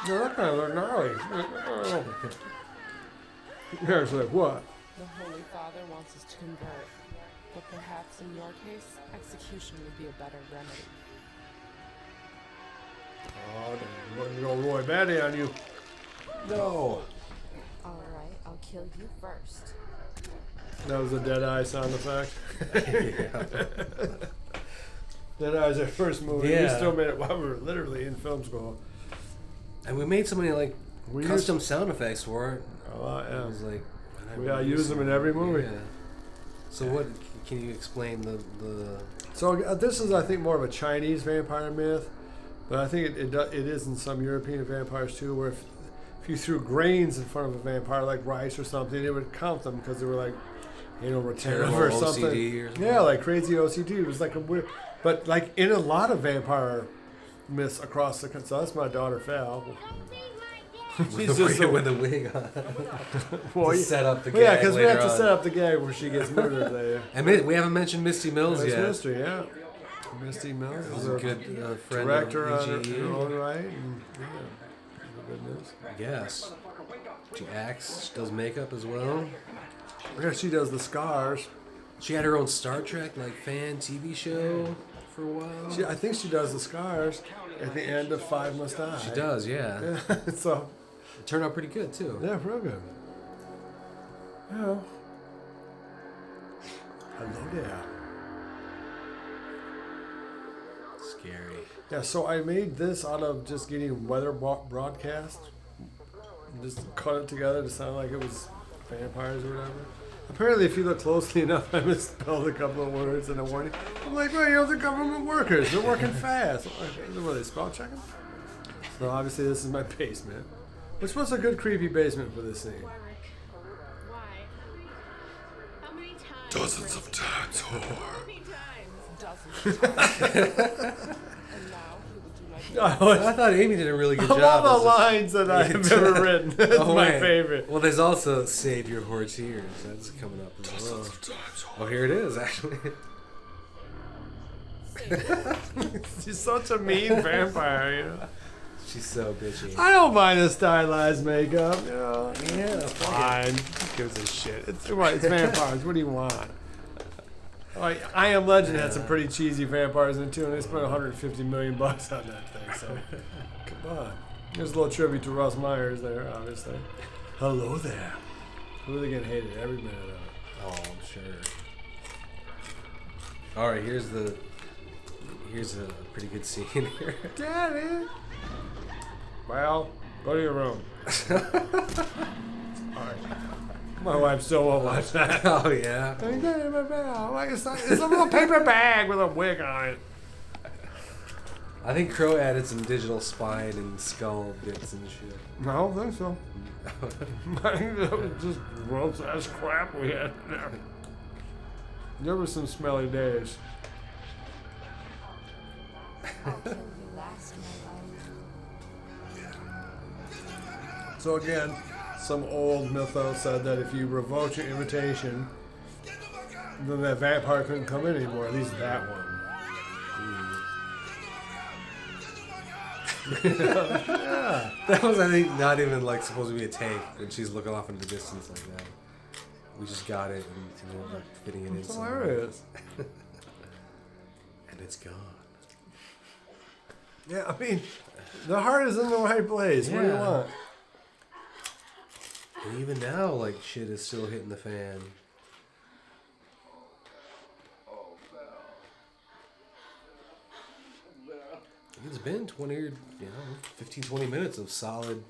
No, that kind of looked gnarly. Yeah, it's like, what? The Holy Father wants us to convert, but perhaps in your case, execution would be a better remedy. Oh, damn. I'm going to go Roy Batty on you. No. All right, I'll kill you first. That was a Deadeye sound effect. Deadeye's our first movie. Yeah. We still made it while we were literally in film school. And we made so many, like, We custom sound effects for it. Oh, It yeah. was like... We gotta use them in every movie. Yeah. So what... Can you explain the... So this is, I think, more of a Chinese vampire myth, but I think it is in some European vampires too, where if you threw grains in front of a vampire, like rice or something, it would count them because they were like, retentive Terrible or something. OCD or something. Yeah, like crazy OCD. It was like a weird, but like in a lot of vampire myths across the country. So that's my daughter Val. She's just with a wig on. well, To set up the well, yeah, gag because we have later to on. set up the gag where she gets murdered there. And we haven't mentioned Misty Mills That's yet. Mystery, yeah. Misty Mills Who's is a a good friend director of on EGE. her own right. And, yeah, good news. Yes. She acts, she does makeup as well. Yeah, she does the scars. She had her own Star Trek fan TV show for a while. I think she does the scars at the end of Five Must Die. She does, yeah. Yeah, so It turned out pretty good too. yeah, real good. Yeah. Hello there. Scary. Yeah, so I made this out of just getting weather broadcast. And just cut it together to sound like it was vampires or whatever. Apparently, if you look closely enough, I misspelled a couple of words in a warning. I'm like, well, they're government workers. They're working fast. What are they, spell checking? So obviously, this is my basement. Which was a good creepy basement for this scene. Why? How many times? Dozens of times, whore. How many times? Dozens of times. And now he will do my I thought Amy did a really good Of job. all as the a- lines that I have ever written, that's Oh, my wait. favorite. Well, there's also Save Your Whore Tears. That's coming up as well. Dozens of times, whore. Oh, here it is, actually. She's such a mean vampire, you know. She's so bitchy. I don't mind the stylized makeup, you know. Yeah, Fine. Who gives a shit? It's vampires. What do you want? Like, I Am Legend had some pretty cheesy vampires in it too, and they spent $150 million on that thing. So, come on. There's a little tribute to Russ Myers there, obviously. Hello there. Really gonna hate it every minute of it. Oh, I'm sure. All right, here's a pretty good scene here. Daddy. Well, go to your room. All right. My wife still won't watch that. Oh yeah. Like it's a little paper bag with a wig on it. I think Crow added some digital spine and skull bits and shit. No, I don't think so. That was just gross ass crap we had there. There were some smelly days. I'll kill you last, my love. So again, some old mythos said that if you revoked your invitation, then that vampire couldn't come in anymore. At least that one. Yeah. That was, I think, not even like supposed to be a take when she's looking off into the distance like that. We just got it and ended up fitting it in It's somewhere. hilarious. And it's gone. Yeah, I mean, the heart is in the right place. What do you Yeah. want? And even now, like, shit is still hitting the fan. It's been 15, 20 minutes of solid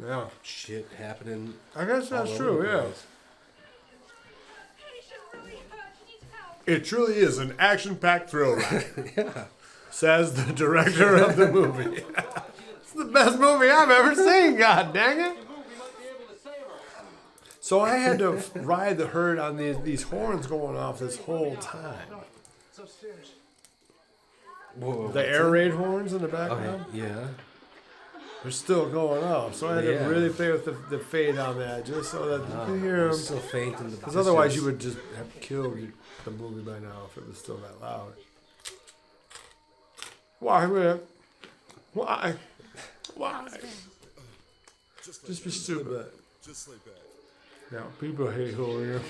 Yeah. shit happening. I guess all that's over true, the yeah. place. It truly is an action-packed thrill ride. Says the director of the movie. It's the best movie I've ever seen, god dang it. So I had to ride the herd on these horns going off this whole time. Whoa, The air raid horns in the background, okay, yeah. they're still going off. So I had Yeah. to really play with the fade on that, just so that you could hear them. Still faint in the Because otherwise you distance. would just have killed the movie by now if it was still that loud. Why, man? Why? Why? Just be stupid. Just lay back. Yeah, people hate Julio.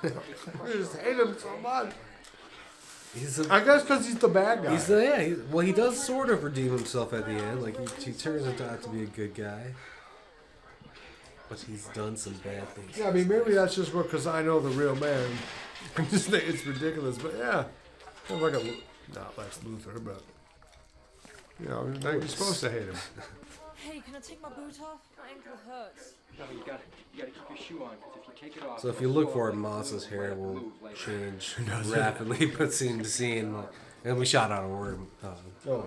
I just hate him so much. I guess because he's the bad guy. He does sort of redeem himself at the end. Like he turns out to be a good guy, but he's done some bad things. Yeah, I mean, maybe that's just because I know the real man. I just think it's ridiculous, but yeah. Kind of like not Lex Luthor, but, you know, like you're supposed to hate him. Hey, can I take my boot off? My ankle hurts. No, you gotta keep your shoe on, because if you take it off... So if you look for it, Moss's hair will change rapidly, but scene to scene. And we shot out of order,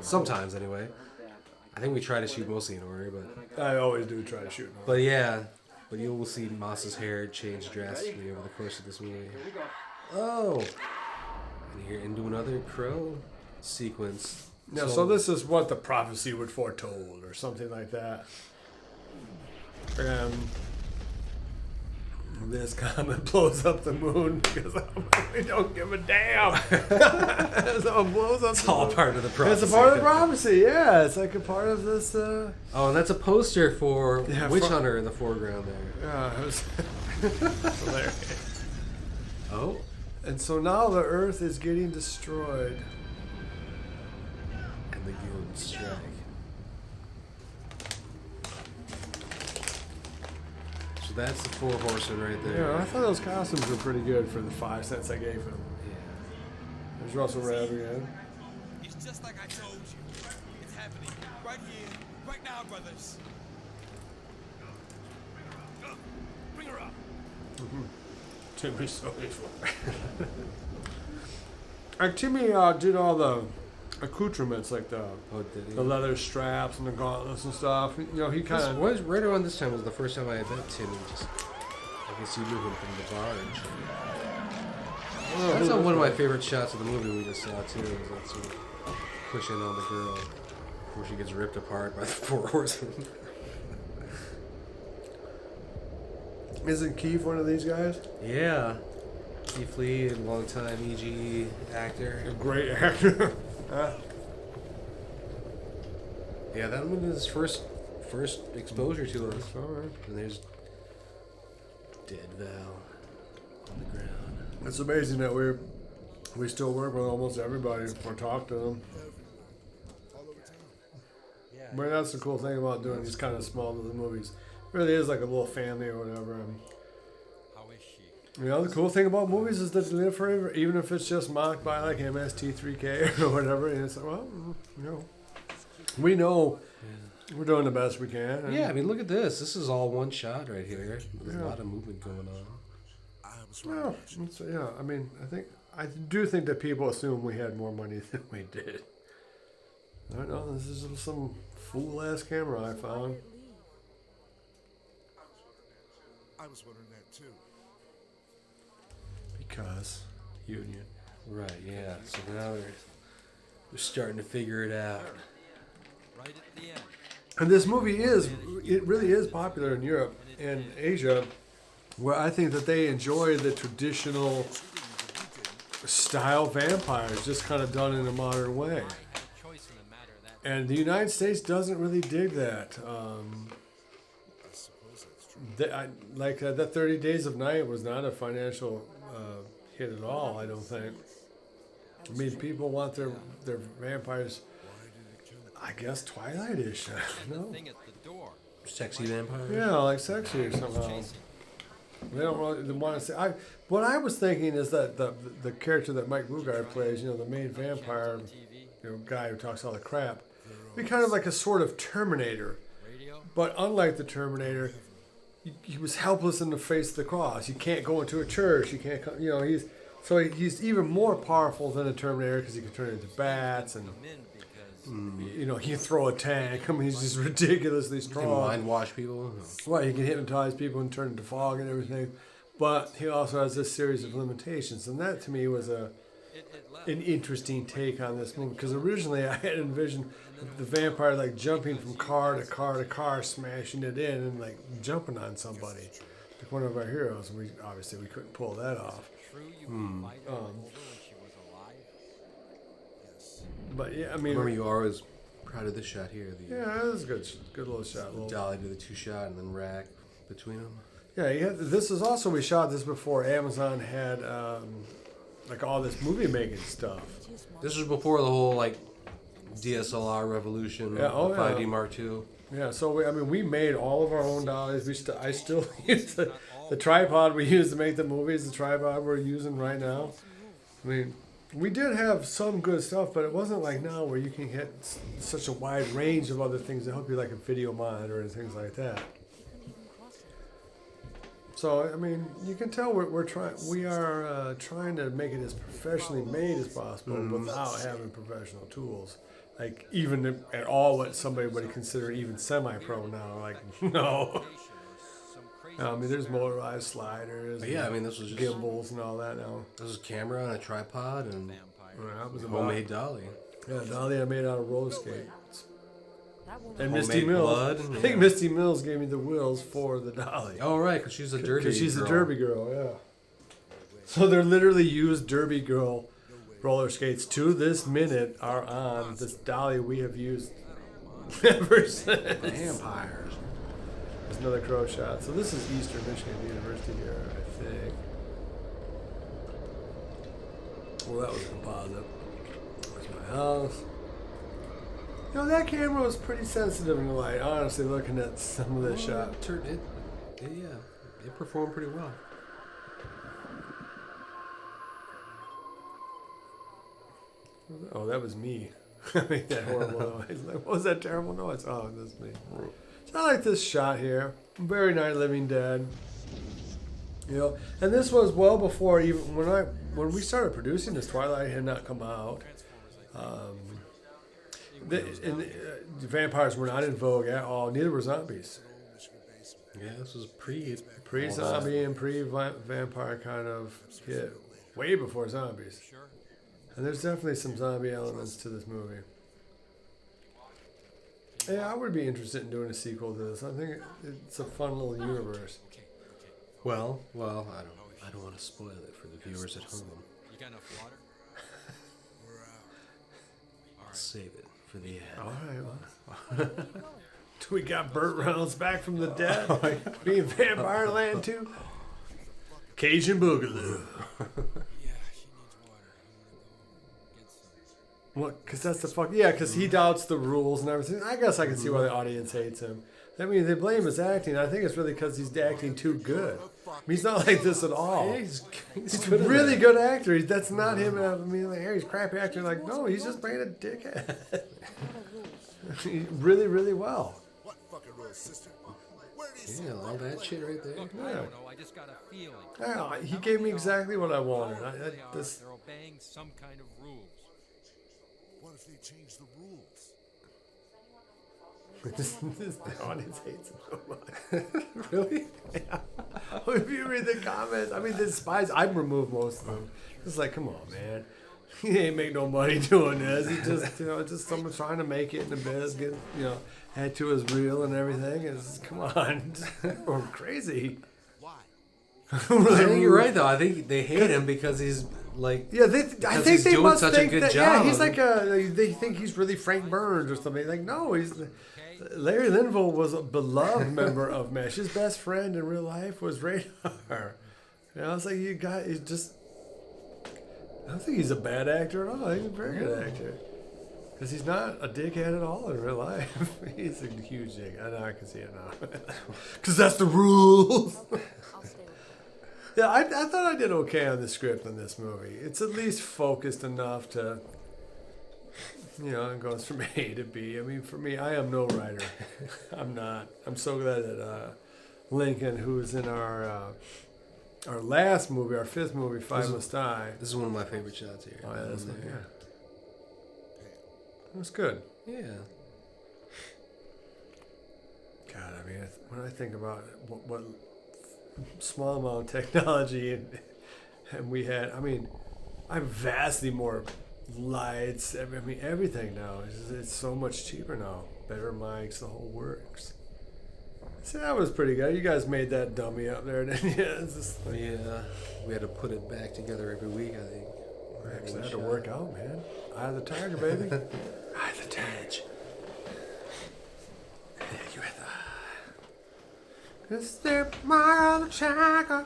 sometimes anyway. I think we try to shoot mostly in order, but I always do try to shoot him. but yeah, but you will see Moss's hair change drastically over the course of this movie. Oh, and here into another crow sequence. Yeah, so this is what the prophecy would foretold, or something like that. And this comet blows up the moon because we don't give a damn. So it blows up. It's all part of the prophecy. It's a part of the prophecy, yeah. It's like a part of this. Oh, and that's a poster for Witch from- Hunter in the foreground there. Yeah, it was hilarious. Oh, And so now the Earth is getting destroyed. and the goons strike. So that's the four horsemen right there. Yeah, I thought those costumes were pretty good for the 5 cents I gave him. Yeah. There's Russell Rabb again. It's just like I told you. It's happening right here, right now, brothers. Bring her up. Timmy's so evil. And Timmy did all the accoutrements, like the did he? leather straps and the gauntlets and stuff. You know, he kind This of. was right around this time was the first time I had met Timmy. Just I guess you knew him from the barge. That's one of my favorite shots of the movie we just saw too. Is that sort of pushing on the girl before she gets ripped apart by the four horsemen. Isn't Keith one of these guys? Yeah, Keith Lee, a longtime EGE actor. A great actor. Yeah, that one is his first exposure to us. All right. And there's dead Val on the ground. It's amazing that we still work with almost everybody or talk to them. But that's the cool thing about doing these kind of small little movies. It really is like a little family or whatever. And, How is she? you know, the cool thing about movies is that they live forever, even if it's just mocked by like MST3K or whatever. And it's like, well, you know, we know we're doing the best we can. And Yeah, I mean, look at this. This is all one shot right here. There's Yeah. a lot of movement going on. well, yeah, I mean, I do think that people assume we had more money than we did. I don't know. This is some fool ass camera I found. I was wondering that too. Because union. Right, yeah. So now they're starting to figure it out. Right at the end. And this movie it really is popular in Europe and Asia, where I think that they enjoy the traditional style vampires, just kind of done in a modern way. Choice in the matter of that. And the United States doesn't really dig that. That 30 Days of Night was not a financial hit at all, I don't think. I mean, people want their vampires, I guess, Twilight-ish. I don't know. Thing at the door. Sexy vampire? Yeah, like sexy somehow. They don't really want to say. What I was thinking is that the character that Mike Bugard plays, you know, the main vampire, guy who talks all the crap. Be kind of like a sort of Terminator, but unlike the Terminator, he was helpless in the face of the cross. You can't go into a church. You can't, he's even more powerful than a Terminator because he can turn into bats and he can throw a tank. I mean, he's just ridiculously strong. He can mind wash people. Right, he can hypnotize people and turn into fog and everything. But he also has this series of limitations, and that to me was an interesting take on this movie because originally I had envisioned the vampire like jumping from car to car to car, smashing it in and like jumping on somebody, like one of our heroes. And we couldn't pull that off. But yeah, I mean, remember you always proud of this shot here. That was a good little shot. Dolly did the 2-shot and then rack between them. Yeah, this is also, we shot this before Amazon had like all this movie making stuff. This was before the whole like DSLR revolution, 5D Mark II. Yeah, so we made all of our own dollies. I still use the tripod we used to make the movies, the tripod we're using right now. I mean, we did have some good stuff, but it wasn't like now where you can get such a wide range of other things to help you, like a video monitor and things like that. So I mean, you can tell we are trying to make it as professionally made as possible without having professional tools. Like even at all what somebody would consider even semi-pro now. Like no. I mean, there's motorized sliders. But yeah, I mean, this was just gimbals and all that now. This was a camera and a tripod and was a homemade dolly. Yeah, dolly I made out of roller skates. And Homemade Misty Mills. blood, I think Misty Mills gave me the wheels for the dolly. Oh, right, because she's a derby girl. Because she's a derby girl, yeah. So they're literally used derby girl roller skates to this minute are on this dolly we have used ever since. Vampires. There's another crow shot. So this is Eastern Michigan University here, I think. Well, that was a composite. There's my house. That camera was pretty sensitive in the light, honestly, looking at some of this shot. It performed pretty well. Oh, that was me. I made that horrible noise. Like, what was that terrible noise? Oh, that's me. So I like this shot here. Very Night Living Dead. And this was well before even when we started producing this. Twilight had not come out. The vampires were not in vogue at all. Neither were zombies. Yeah, this was pre-zombie and pre-vampire kind of hit. Way before zombies. And there's definitely some zombie elements to this movie. Yeah, I would be interested in doing a sequel to this. I think it's a fun little universe. Well, I don't want to spoil it for the viewers at home. You got enough water? I'll save it for the end. All right. We got Burt Reynolds back from the dead. Being Vampireland too. Cajun Boogaloo. What? Because that's the fuck. Yeah, because he doubts the rules and everything. I guess I can see why the audience hates him. I mean, they blame his acting. I think it's really because he's acting too good. I mean, he's not like this at all. Yeah, he's a really good actor. That's not him. I mean, like, hey, he's crappy acting. Like, no, he's just playing a dickhead. Really, really well. What fucking real sister? Yeah, all that shit right there. Look, I don't know. I just got a feeling. Yeah, he gave me exactly what I wanted. They're obeying some kind of rules. What if they change the rules? The audience hates him so much. Really? Yeah. If you read the comments, I mean, the spies, I've removed most of them. It's like, come on, man. He ain't make no money doing this. He just, just someone trying to make it in the biz, get, add to his reel and everything. It's, come on. We're crazy. Why? I think you're right, though. I think they hate him because he's like, I think he's they doing must such think a good that, job. Yeah, he's like they think he's really Frank Burns or something. Like, no, Larry Linville was a beloved member of MASH. His best friend in real life was Radar. It's like he's just. I don't think he's a bad actor at all. He's a very good actor. Because he's not a dickhead at all in real life. He's a huge dick. I know, I can see it now. Because that's the rules. Yeah, I thought I did okay on the script in this movie. It's at least focused enough to You know, it goes from A to B. I mean, for me, I am no writer. I'm not. I'm so glad that Lincoln, who's in our last movie, our 5th movie, Five Must Die. This is one of my favorite shots here. Oh, yeah, that's it, yeah. It was good. Yeah. God, I mean, when I think about what small amount of technology and we had, I mean, I'm vastly more lights. I mean, everything now. It's so much cheaper now. Better mics, the whole works. See, that was pretty good. You guys made that dummy up there, didn't you? It's just like, Yeah. We had to put it back together every week, I think. Actually, had to work out, man. Eye of the tiger, baby. Eye of the tiger. You had the... Cause they're my eye of the tiger.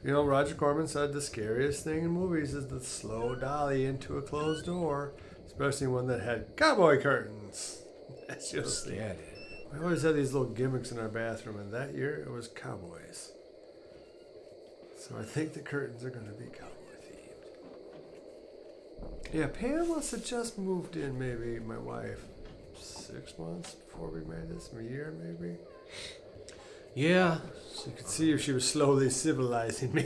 You know, Roger Corman said the scariest thing in movies is the slow dolly into a closed door, especially one that had cowboy curtains. That's just scary. We always had these little gimmicks in our bathroom, and that year it was cowboys. So I think the curtains are going to be cowboy themed. Yeah, Pam must have just moved in, maybe, my wife, 6 months before we made this, a year maybe. Yeah. So you could see if she was slowly civilizing me.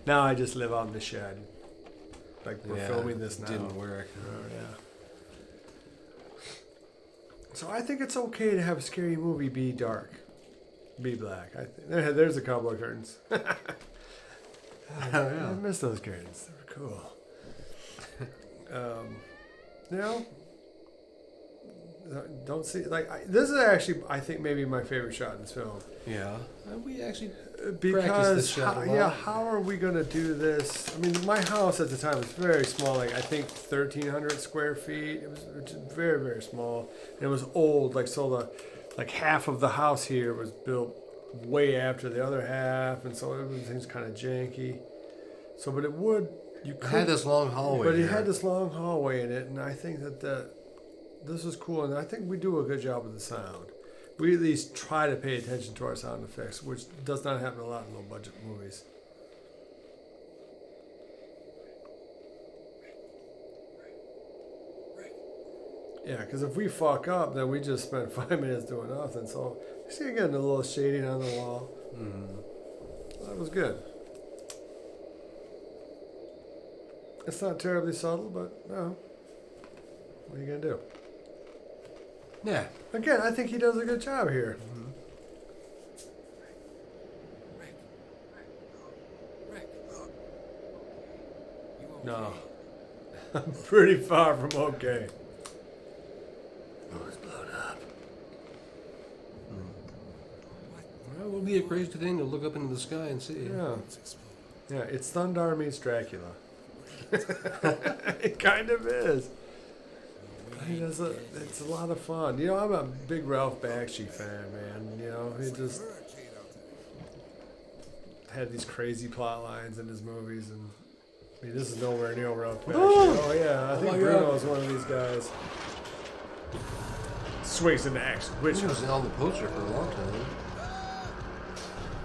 Now I just live out in the shed. Like we're filming this now. Didn't work. Oh, yeah. So I think it's okay to have a scary movie be dark. Be black. There's the cowboy curtains. I miss those curtains. They were cool. You know, don't see this is actually I think maybe my favorite shot in this film. Yeah, we actually because this shot a lot. how are we gonna do this? I mean, my house at the time was very small, like I think 1,300 square feet. It was very, very small, and it was old. Like half of the house here was built way after the other half, and so everything's kind of janky. So, but it had this long hallway. But it had this long hallway in it, and I think that this was cool, and I think we do a good job with the sound. We at least try to pay attention to our sound effects, which does not happen a lot in low-budget movies. Yeah, because if we fuck up, then we just spend 5 minutes doing nothing. So you see again the little shading on the wall. That was good. It's not terribly subtle, but no. What are you gonna do? Yeah. Again, I think he does a good job here. No. I'm pretty far from okay. Oh, it's blown up. Well, it would be a crazy thing to look up into the sky and see. Yeah. Yeah, it's Thundar meets Dracula. It kind of is. It's a lot of fun. You know, I'm a big Ralph Bakshi fan, man. You know, he just had these crazy plot lines in his movies, and I mean, this is nowhere near Ralph Bakshi. Oh yeah, I think Bruno is one of these guys. Swings into action. Which he was on the poster for a long time.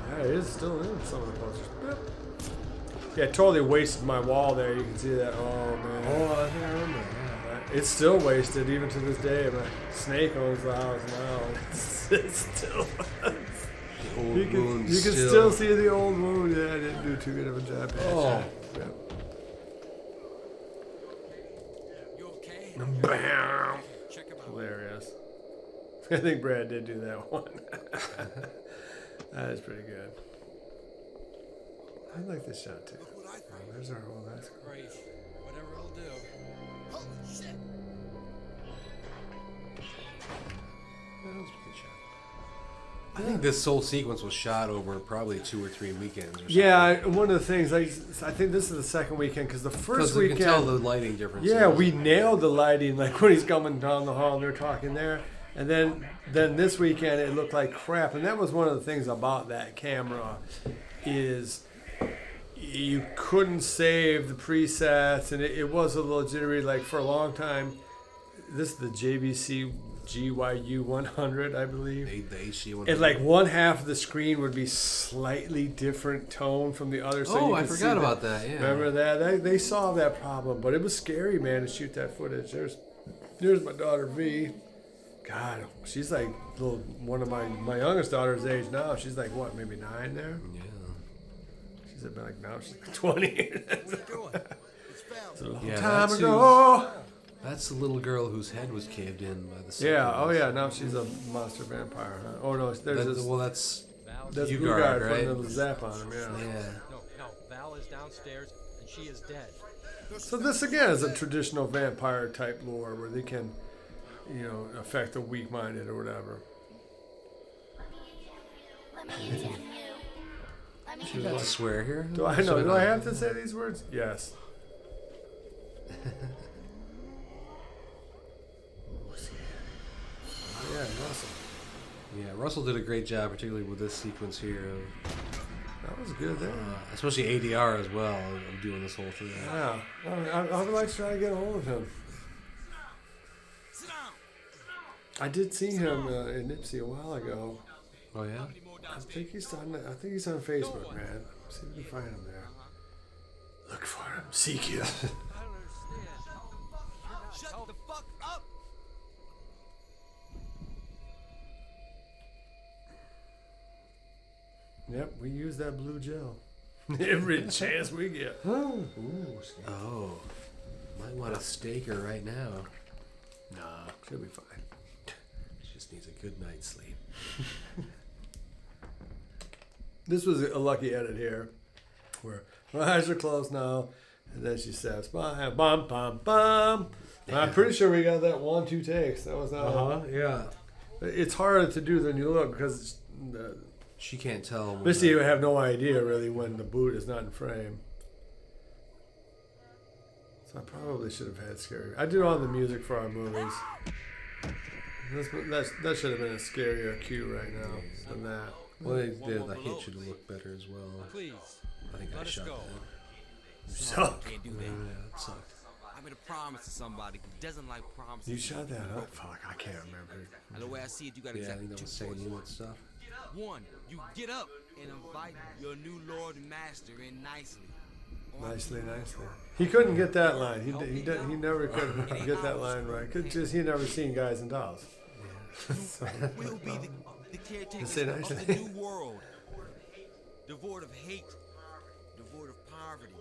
Yeah, he is still in some of the posters. Yep. Yeah, totally wasted my wall there. You can see that. Oh man. Oh, I think I remember. It's still wasted even to this day. My snake owns the house now. It's still. You can still see the old wound. Yeah, I didn't do too good of a job. Oh. Yeah. You okay? Bam. Check him out. Hilarious. I think Brad did do that one. That is pretty good. I like this shot too. There's our whole nice. Great. Whatever it'll do. Holy shit! That was a good shot. I think this whole sequence was shot over probably 2 or 3 weekends or something. Yeah, one of the things, I think this is the second weekend, because the first weekend... you can tell the lighting difference. Yeah, we nailed the lighting, like when he's coming down the hall and they're talking there. And then this weekend it looked like crap. And that was one of the things about that camera is you couldn't save the presets, and it was a little jittery. Like for a long time, this is the JVC GYU 100, I believe. The HG 100. And like one half of the screen would be slightly different tone from the other. So Oh, you I could see forgot about that. Yeah. Remember that? They solved that problem, but it was scary, man, to shoot that footage. There's my daughter V. God, she's like one of my youngest daughter's age now. She's like what, maybe 9 there? Yeah. She's like now she's like 20. It's a long time that's ago. That's the little girl whose head was caved in by the. Yeah. Oh yeah. Now she's a monster vampire. Huh? Oh no. There's this. Well, that's That's you Blue guard, Guard right? putting a zap on him. Yeah. No, Val is downstairs and she is dead. So this again is a traditional vampire type lore where they can, affect the weak-minded or whatever. You got to swear here. Do I know? Do I have to say these words? Yes. Yeah, Russell. Yeah, Russell did a great job, particularly with this sequence here. That was good there. Especially ADR as well, of doing this whole thing. Yeah. I would like to try to get a hold of him. I did see him in Nipsey a while ago. Oh yeah? I think he's on Facebook, man. See if we can find him there. Look for him. Seek you. Shut the fuck up! Yep, we use that blue gel. Every chance we get. Oh, might want to stake her right now. Nah, she'll be fine. She just needs a good night's sleep. This was a lucky edit here, where her eyes are closed now, and then she says, "Bam, bam, bam, bam." I'm pretty sure we got that 1-2 takes. That was not. Yeah. It's harder to do than you look because She can't tell. Misty would have no idea really when the boot is not in frame. So I probably should have had scary. I do all the music for our movies. That should have been a scarier cue right now than that. Well, the hit should have looked better as well. Please, I think I let us shot go. that. Suck. Can't do Yeah, that. that sucked. I made a promise to somebody who doesn't like promises. You shot that up? Fuck, I can't remember. And the way I see it, you got Yeah, I exactly think that two was saying choices. unit stuff. One, you get up and invite your new Lord and Master in nicely. Nicely. He couldn't get that line. He never could get that line right. He never seen Guys and Dolls. We'll be the caretakers Say of nicely. the new world. Devoid of hate. Devoid of poverty.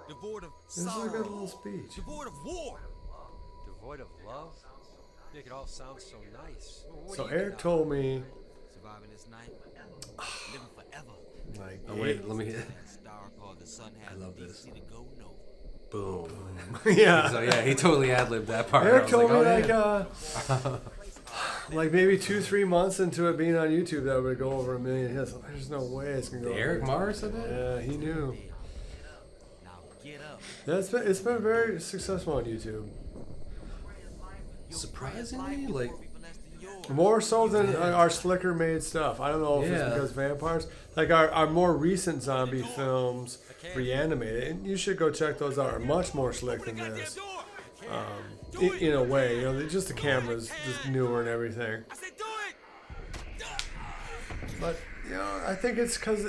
Devoid of This is a sorrow. good little speech. Devoid of war. Devoid of love? Make it all sound so nice. What So do you Eric get told me, Surviving this night. Living forever. like, Oh wait, let me. That star called the sun has I love the this. decency to go no. Boom. yeah. So yeah, he totally ad-libbed that part. Eric I was told like, me oh, yeah. like maybe 2-3 months into it being on YouTube that would go over 1 million hits. There's no way it's gonna go. Eric over. Mars said that? Yeah, he knew. Now get up. Yeah, it's been very successful on YouTube. Surprisingly, like More so than our slicker made stuff. I don't know if Yeah. it's because vampires, like our more recent zombie films, Reanimated, and you should go check those out, are much more slick than this. In a way, just the camera's just newer and everything. I said do it. But I think it's because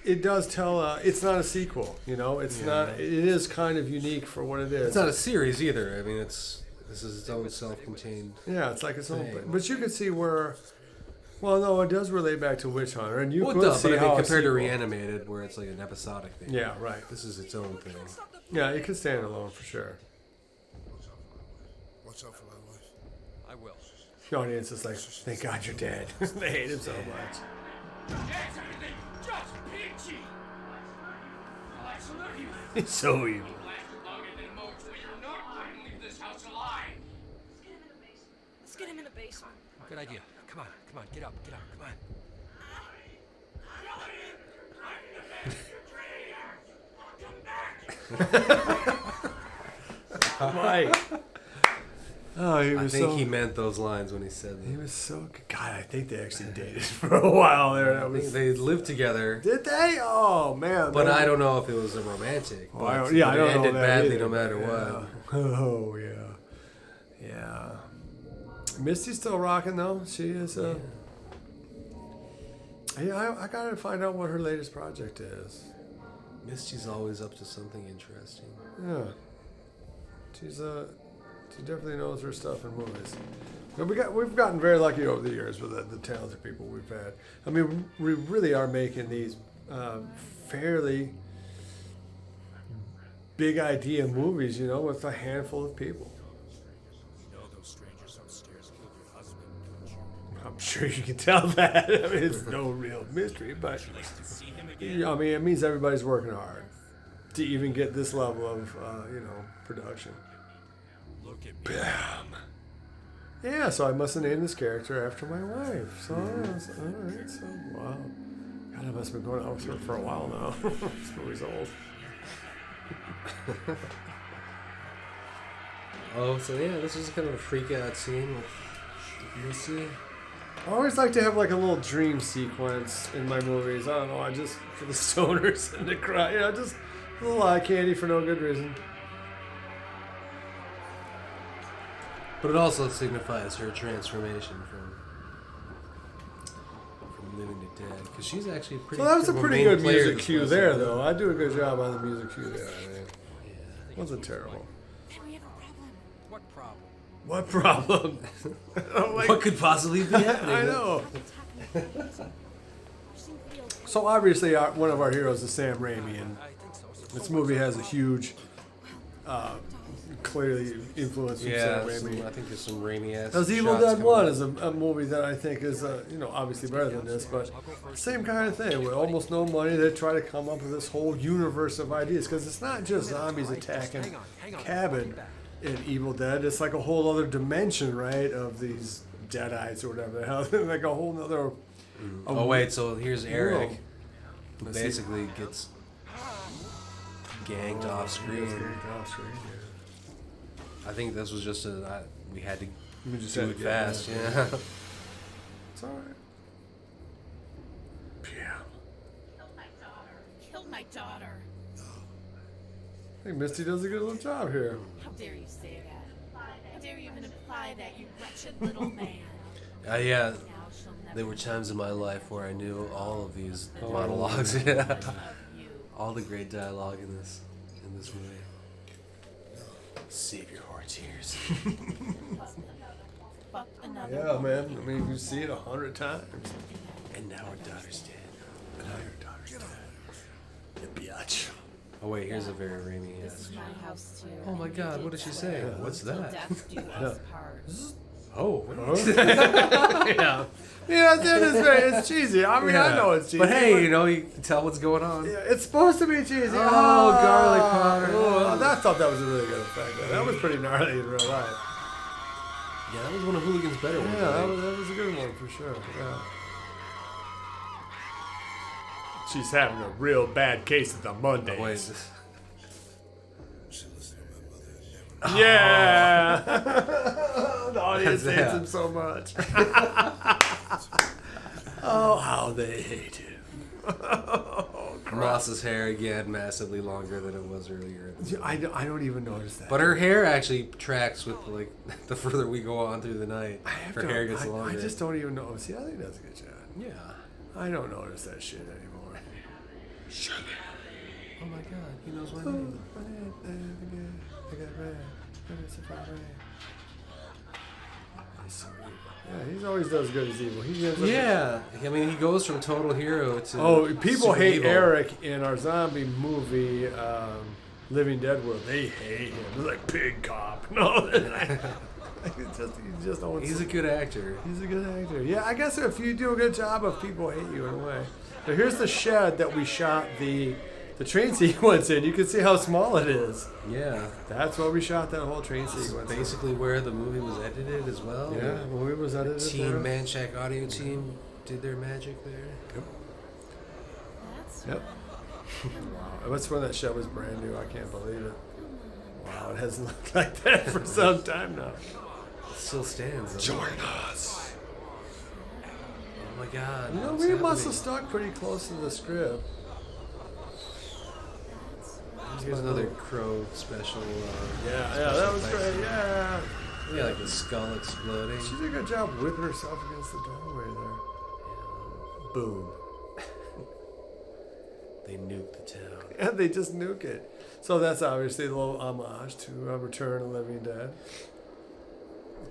it does tell. It's not a sequel. It's not. It is kind of unique for what it is. it's not a series either. I mean, this is its own self-contained. Yeah, it's like its own. thing. But you can see where. Well, no, it does relate back to Witch Hunter, and you Well, it could does, see but I how mean, a compared to sequel- Reanimated, where it's like an episodic thing. Yeah, right. This is its own thing. Yeah, it could stand alone for sure. Watch out for my wife. I will. The audience is like, thank God you're dead. They hate him so much. Just peachy. I salute you. He's so evil. Lasted longer than most. Will you not leave this house alive? Let's get him in the basement. Good idea. Come on, get up, come on. Mike. Oh, he I was think so. he meant those lines when he said He that. was so good. God, I think they actually dated for a while there. That I think was. they lived together, Did they? Oh man. but man. I don't know if it was a romantic. Oh, I but don't, yeah, I it don't know ended that badly either. no matter Yeah. what. Oh yeah. Yeah. Misty's still rocking though. She is. Yeah, I gotta find out what her latest project is. Misty's always up to something interesting. Yeah, she definitely knows her stuff in movies. And we've gotten very lucky over the years with the talented people we've had. I mean, we really are making these fairly big idea movies, with a handful of people. You know those strangers upstairs killed your husband, don't you? I'm sure you can tell that. I mean, it's no real mystery, but I mean, it means everybody's working hard to even get this level of, production. Look at me. Bam. Yeah, so I must have named this character after my wife. So, all right, so, wow. God, I must have been going out with her for a while now. This movie's old. Oh, so yeah, this is kind of a freak out scene with Missy. I always like to have like a little dream sequence in my movies. I don't know, I just, for the stoners and the cry, just a little eye candy for no good reason. But it also signifies her transformation from living to dead, because she's actually pretty. So that was a pretty good music cue there, episode. though. I do a good job on the music cue there, I think. Yeah. Wasn't terrible. What problem? What problem? What could possibly be happening? I know. So obviously, one of our heroes is Sam Raimi, and this movie has a huge, clearly influence from Sam Raimi. I think there's some Raimi-esque. Because Evil Dead 1 is a movie that I think is, obviously better than this, but same kind of thing. With almost no money, they try to come up with this whole universe of ideas. Because it's not just zombies attacking cabin in Evil Dead. It's like a whole other dimension, right, of these Deadites or whatever. Like a whole other... Oh, wait, so here's Eric, who basically gets ganged off screen. I think this was just we had to do it fast, yeah. It's alright. Yeah. Killed my daughter. I think Misty does a good little job here. How dare you say that? How dare you even imply that, you wretched little man? Yeah. There were times in my life where I knew all of these monologues. Yeah. All the great dialogue in this movie. Save your heart tears. Yeah, man. I mean, you see it 100 times. And now our daughter's dead. And now your daughter's dead. You bitch. Oh wait, here's a very Raimi. This is my house too. Oh my God, what did she say? What's that? Death do us part. Oh. Yeah. Yeah, it's cheesy. I mean, I know it's cheesy. But hey, you can tell what's going on. Yeah, it's supposed to be cheesy. Oh, garlic powder. Oh, I thought that was a really good effect. That was pretty gnarly in real life. Yeah, that was one of Hooligan's better ones. Yeah, that was a good one for sure. Yeah. She's having a real bad case of the Mondays. Oh, wait. Yeah. The audience hates him so much. Oh, how they hate him. Moss's hair again massively longer than it was earlier. I don't even notice that. But her hair actually tracks with the further we go on through the night. Her hair gets longer. I just don't even know. See, I think that's a good job. Yeah. I don't notice that shit anymore. Sugar. Oh my God, he knows my name. Yeah, he always does good as evil. Yeah, I mean, he goes from total hero to. Oh, people hate evil. Eric in our zombie movie, Living Dead World. They hate him. They're like pig cop. No, he's a good actor. He's a good actor. Yeah, I guess if you do a good job of people hate you in a way. Now here's the shed that we shot the train sequence in. You can see how small it is. Yeah. That's where we shot that whole train sequence. Basically where the movie was edited as well. Yeah, the movie was edited Team Manchac audio team did their magic there. Yep. Wow, that's when that shed was brand new. I can't believe it. Wow, it hasn't looked like that for some time now. It still stands. Join us. Oh my God. We must have stuck pretty close to the script. Here's another Crow special. Yeah, that was great. Yeah. Yeah, like the skull exploding. She did a good job whipping herself against the doorway there. Boom. They nuked the town. Yeah, they just nuke it. So that's obviously a little homage to Return of the Living Dead.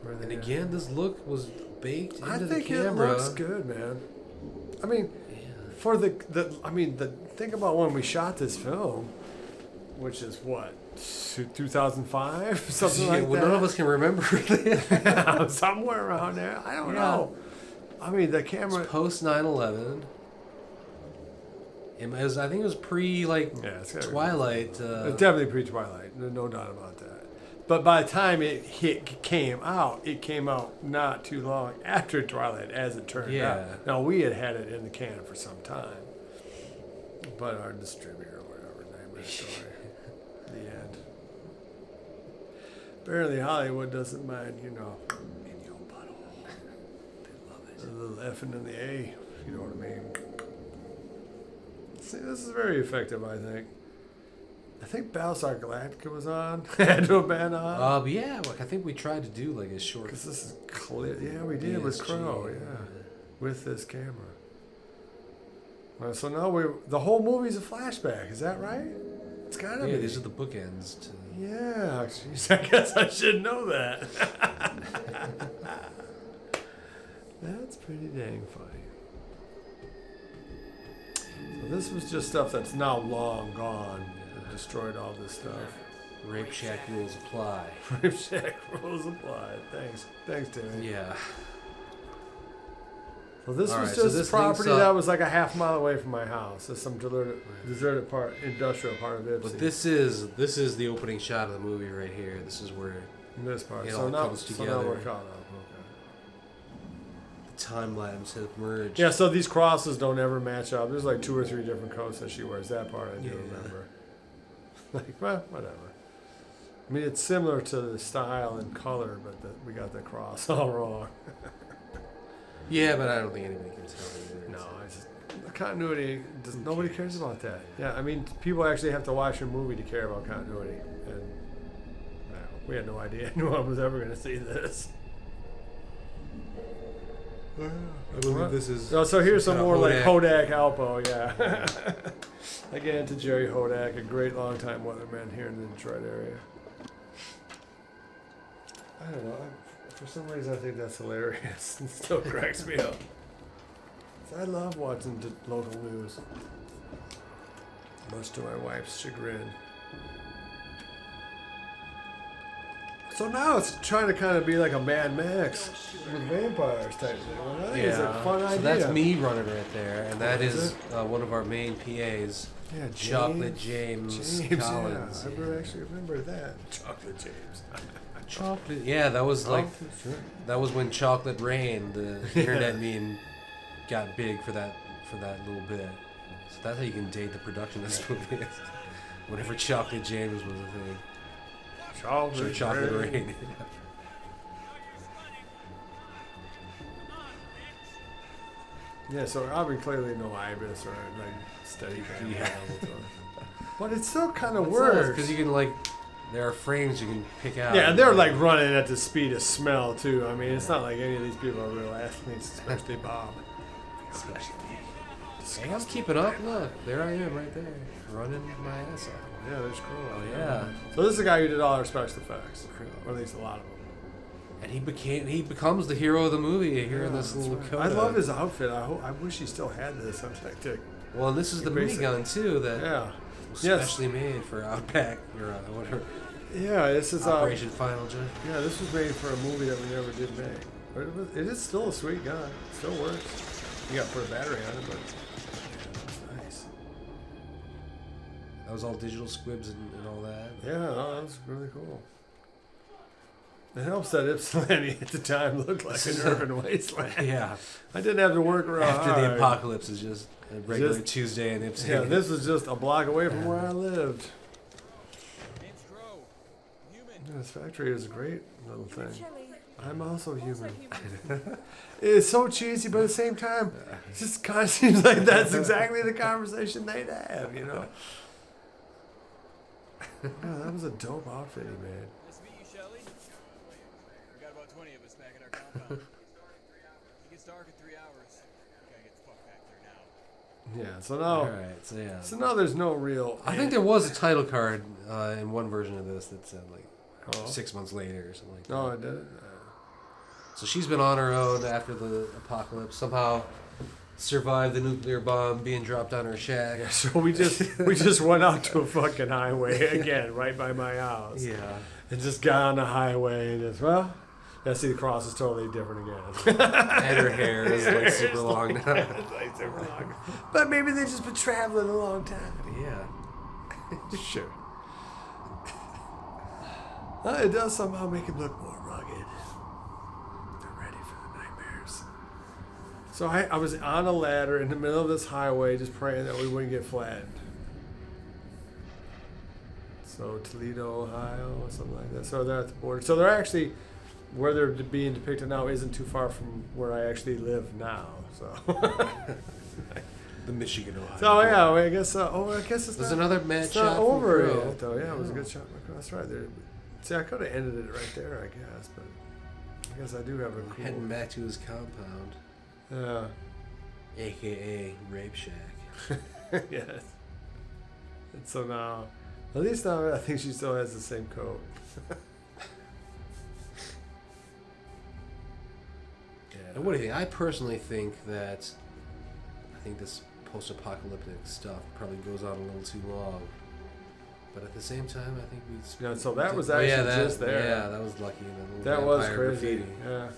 And again, this look was baked into the camera. I think it looks good, man. I mean, for the think about when we shot this film, which is what, 2005, something like that. None of us can remember. Somewhere around there. I don't know. I mean, the camera post 9/11. I think it was pre Twilight. It's definitely pre-Twilight. No doubt about that. But by the time it came out not too long after Twilight, as it turned out. Now, we had it in the can for some time. But our distributor, or whatever, name of the story. The end. Apparently, Hollywood doesn't mind, in your butthole. They love it. A little effing in the A, you know what I mean. See, this is very effective, I think. I think Battlestar Galactica was on. Had to have been on. Yeah, I think we tried to do like a short. Because this is clear. Yeah, we did with Crow. Yeah, with this camera. Well, so now the whole movie's a flashback. Is that right? It's gotta be. Yeah, these are the bookends. Yeah, geez, I guess I should know that. That's pretty dang funny. So this was just stuff that's now long gone. Destroyed all this stuff. Rape Shack rules apply. Rape Shack rules apply. Thanks, Timmy. Yeah. So this was just property that was like a half mile away from my house. There's some deserted industrial part of it. But this is the opening shot of the movie right here. This is where this part. It all comes together. So now we're caught up. The time lapse has merged. Yeah. So these crosses don't ever match up. There's like 2 or 3 different coats that she wears. That part I do remember. Like, well, whatever. I mean, it's similar to the style and color, but we got the cross all wrong. Yeah, but I don't think anybody can tell either. No, the continuity, nobody cares about that. Yeah, I mean, people actually have to watch a movie to care about continuity. And we had no idea anyone was ever going to see this. I believe this is. Oh, so here's some more like Hodak Alpo, yeah. Again, to Jerry Hodak, a great longtime weatherman here in the Detroit area. I don't know. For some reason, I think that's hilarious. It still cracks me up. I love watching the local news, much to my wife's chagrin. So now it's trying to kind of be like a Mad Max with vampires type thing. Well, I think it's a fun idea. So that's me running right there, and that is one of our main PAs. Yeah, Chocolate James Collins. Yeah, I actually remember that. Chocolate James. Chocolate. Yeah, that was like that was when Chocolate Rain, the internet meme, got big for that little bit. So that's how you can date the production of this movie. Whenever Chocolate James was a thing. Chocolate Rain. Yeah, so Aubrey clearly no ibis or like steady cam. But it still kind of works because you can like. There are frames you can pick out. Yeah, and they're like running at the speed of smell too. I mean, it's not like any of these people are real athletes, especially Bob. Hey, I'm keeping up. Look, there I am right there, running my ass off. Yeah, there's Crow. Oh yeah. So this is the guy who did all our special effects, or at least a lot of them. And he becomes the hero of the movie here in this little coat. I love his outfit. I wish he still had this. I'm like, well, this is the minigun too that was specially made for Outback or whatever. Yeah, this is Operation Final Jet. Yeah, this was made for a movie that we never did make. But it is still a sweet gun. It still works. You got to put a battery on it, but it's nice. That was all digital squibs and all that. Yeah, no, that was really cool. It helps that Ypsilanti at the time looked like an urban wasteland. Yeah. I didn't have to work around. After the apocalypse is just a regular Tuesday in Ypsilanti. Yeah, this was just a block away from where I lived. Yeah, this factory is a great little thing. I'm also human. It's so cheesy, but at the same time, it just kind of seems like that's exactly the conversation they'd have, you know? Yeah, that was a dope outfit he made. It gets dark in 3 hours. Gotta get the fuck back there now. Yeah. So now. Alright, so yeah. So now there's no real. I think there was a title card in one version of this that said like 6 months later or something like that. Oh, it did. So she's been on her own after the apocalypse. Somehow survived the nuclear bomb being dropped on her shack. Yeah, so we just went out to a fucking highway again, right by my house. Yeah. And just got on the highway and just see the cross is totally different again. And her hair is like super long now. It's like super long. But maybe they've just been traveling a long time. Yeah. Sure. It does somehow make him look more rugged. They're ready for the nightmares. So I was on a ladder in the middle of this highway just praying that we wouldn't get flattened. So Toledo, Ohio, or something like that. So they're at the border. So they're actually, where they're being depicted now isn't too far from where I actually live now. So. The Michigan, Ohio. So yeah, I guess. I guess it's There's not, another mad it's shot not from over Crow. yet, though. Yeah, it was a good shot. That's right. See, I could have ended it right there, I guess, but I guess I do have a cool. Heading back to his compound. Yeah. AKA Rape Shack. Yes. And so now, at least now I think she still has the same coat. And what do you think? I personally think that this post-apocalyptic stuff probably goes on a little too long. But at the same time, I think we. Yeah, so that was actually just there. Yeah, that was lucky. That was crazy. Graffiti. Yeah.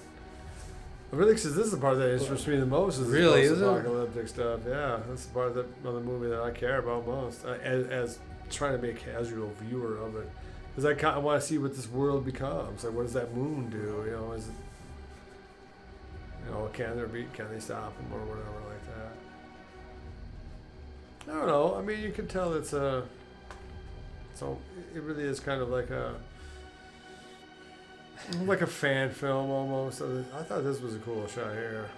Really, because this is the part that interests me the most. Is Really, the is it? post-apocalyptic stuff. Yeah, that's the part of the movie that I care about most. As trying to be a casual viewer of it, because I want to see what this world becomes. Like, what does that moon do? You know, is it? You know, can they stop them or whatever like that? I don't know. I mean, you can tell it's a. So it really is kind of like a fan film almost. I thought this was a cool shot here.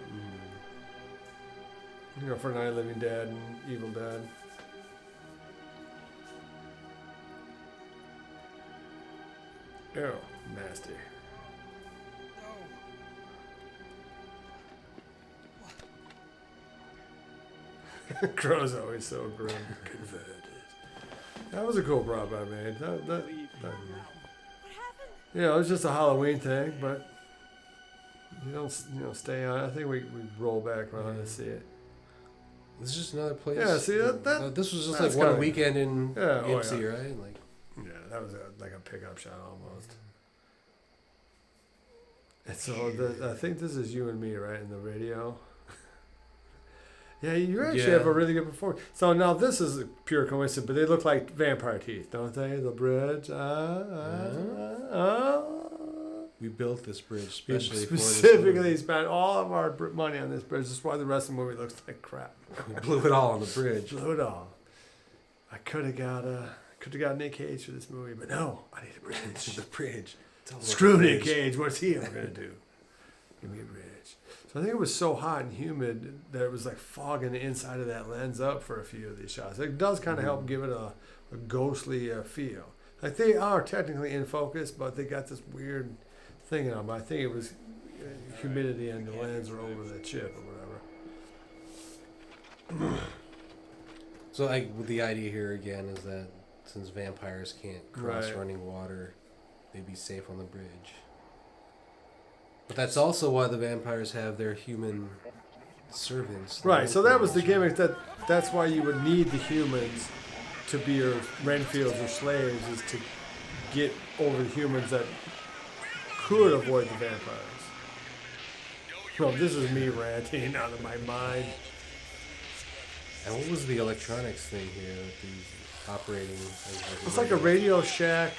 You know, for Night of the Living Dead and Evil Dead. Oh, nasty. Crow's always so grim. Converted. That was a cool prop I made. Yeah, it was just a Halloween thing, but you don't stay on. I think we roll back around and see it. This is just another place. Yeah, see that this was just like one weekend in MC, yeah. right? Like, yeah, that was like a pickup shot almost. And so I think this is you and me, right, in the radio. Yeah, you actually have a really good performance. So now this is a pure coincidence, but they look like vampire teeth, don't they? The bridge. We built this bridge especially for this specifically spent all of our money on this bridge. That's why the rest of the movie looks like crap. We blew it all on the bridge. Blew it all. I could have got Nick Cage for this movie, but no, I need a bridge. The bridge. Screw Nick Cage. What's he ever gonna do? Give me a bridge. So I think it was so hot and humid that it was like fogging the inside of that lens up for a few of these shots. It does kind of help give it a ghostly feel. Like they are technically in focus, but they got this weird thing on them. I think it was humidity and the lens were over the chip or whatever. So the idea here again is that since vampires can't cross running water, they'd be safe on the bridge. But that's also why the vampires have their human servants. Right, so that was the gimmick. That's why you would need the humans to be your Renfields or slaves, is to get over the humans that could avoid the vampires. Well, this is me ranting out of my mind. And what was the electronics thing here that these operating? It's like a Radio Shack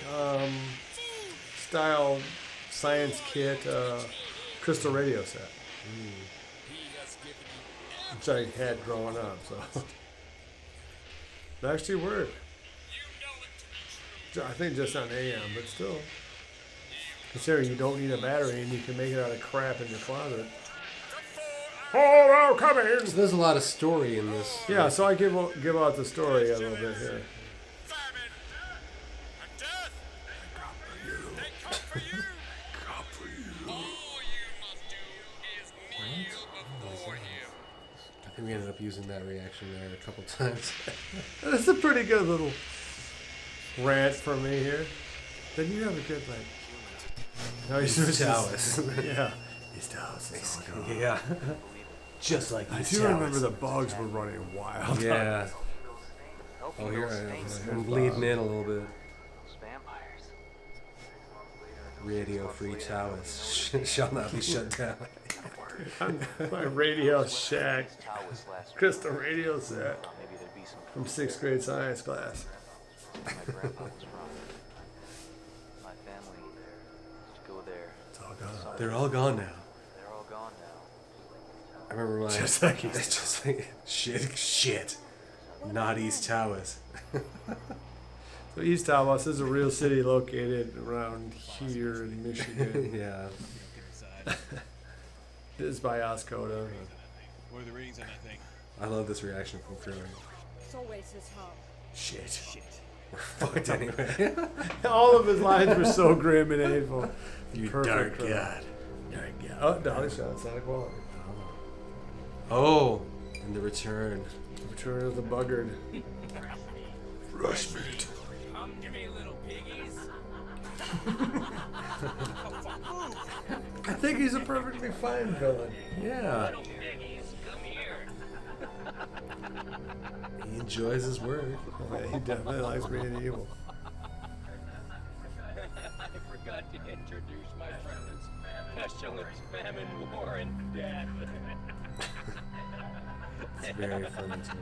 style science kit crystal radio set, which I had growing up. So it actually worked. I think just on AM, but still. Considering you don't need a battery and you can make it out of crap in your closet. Oh, come in! So there's a lot of story in this. Yeah, so I give out the story a little bit here. that reaction there a couple times. That's a pretty good little rant from me here. Then you have a good like. No, he's Taoist. Yeah, he's Taoist. Yeah. Just like I do remember the bugs were running wild. Yeah. Oh, here I am. I'm bleeding in a little bit. Radio Free Taoist shall not be shut down. My Radio Shack crystal radio set from 6th grade science class. They're all gone now. I remember my Just like shit. Not East Taoist. So East Tawas is a real city located around here in Michigan. Yeah. It is by Oscoda. What are the ratings on that thing? I love this reaction from Curry. It's always his home. Shit. We're fucked anyway. All of his lines were so grim and hateful. You Perfect dark for- god. Dark god. Oh, Dolly shot Sonic Quality. Oh, and the return. Return of the Buggard. Rush meat. Come give me little piggies. I think he's a perfectly fine villain. Yeah. He enjoys his work. Oh, yeah, he definitely likes being evil. I forgot to introduce my friends. Pestilence, famine, war, and death. It's very funny too.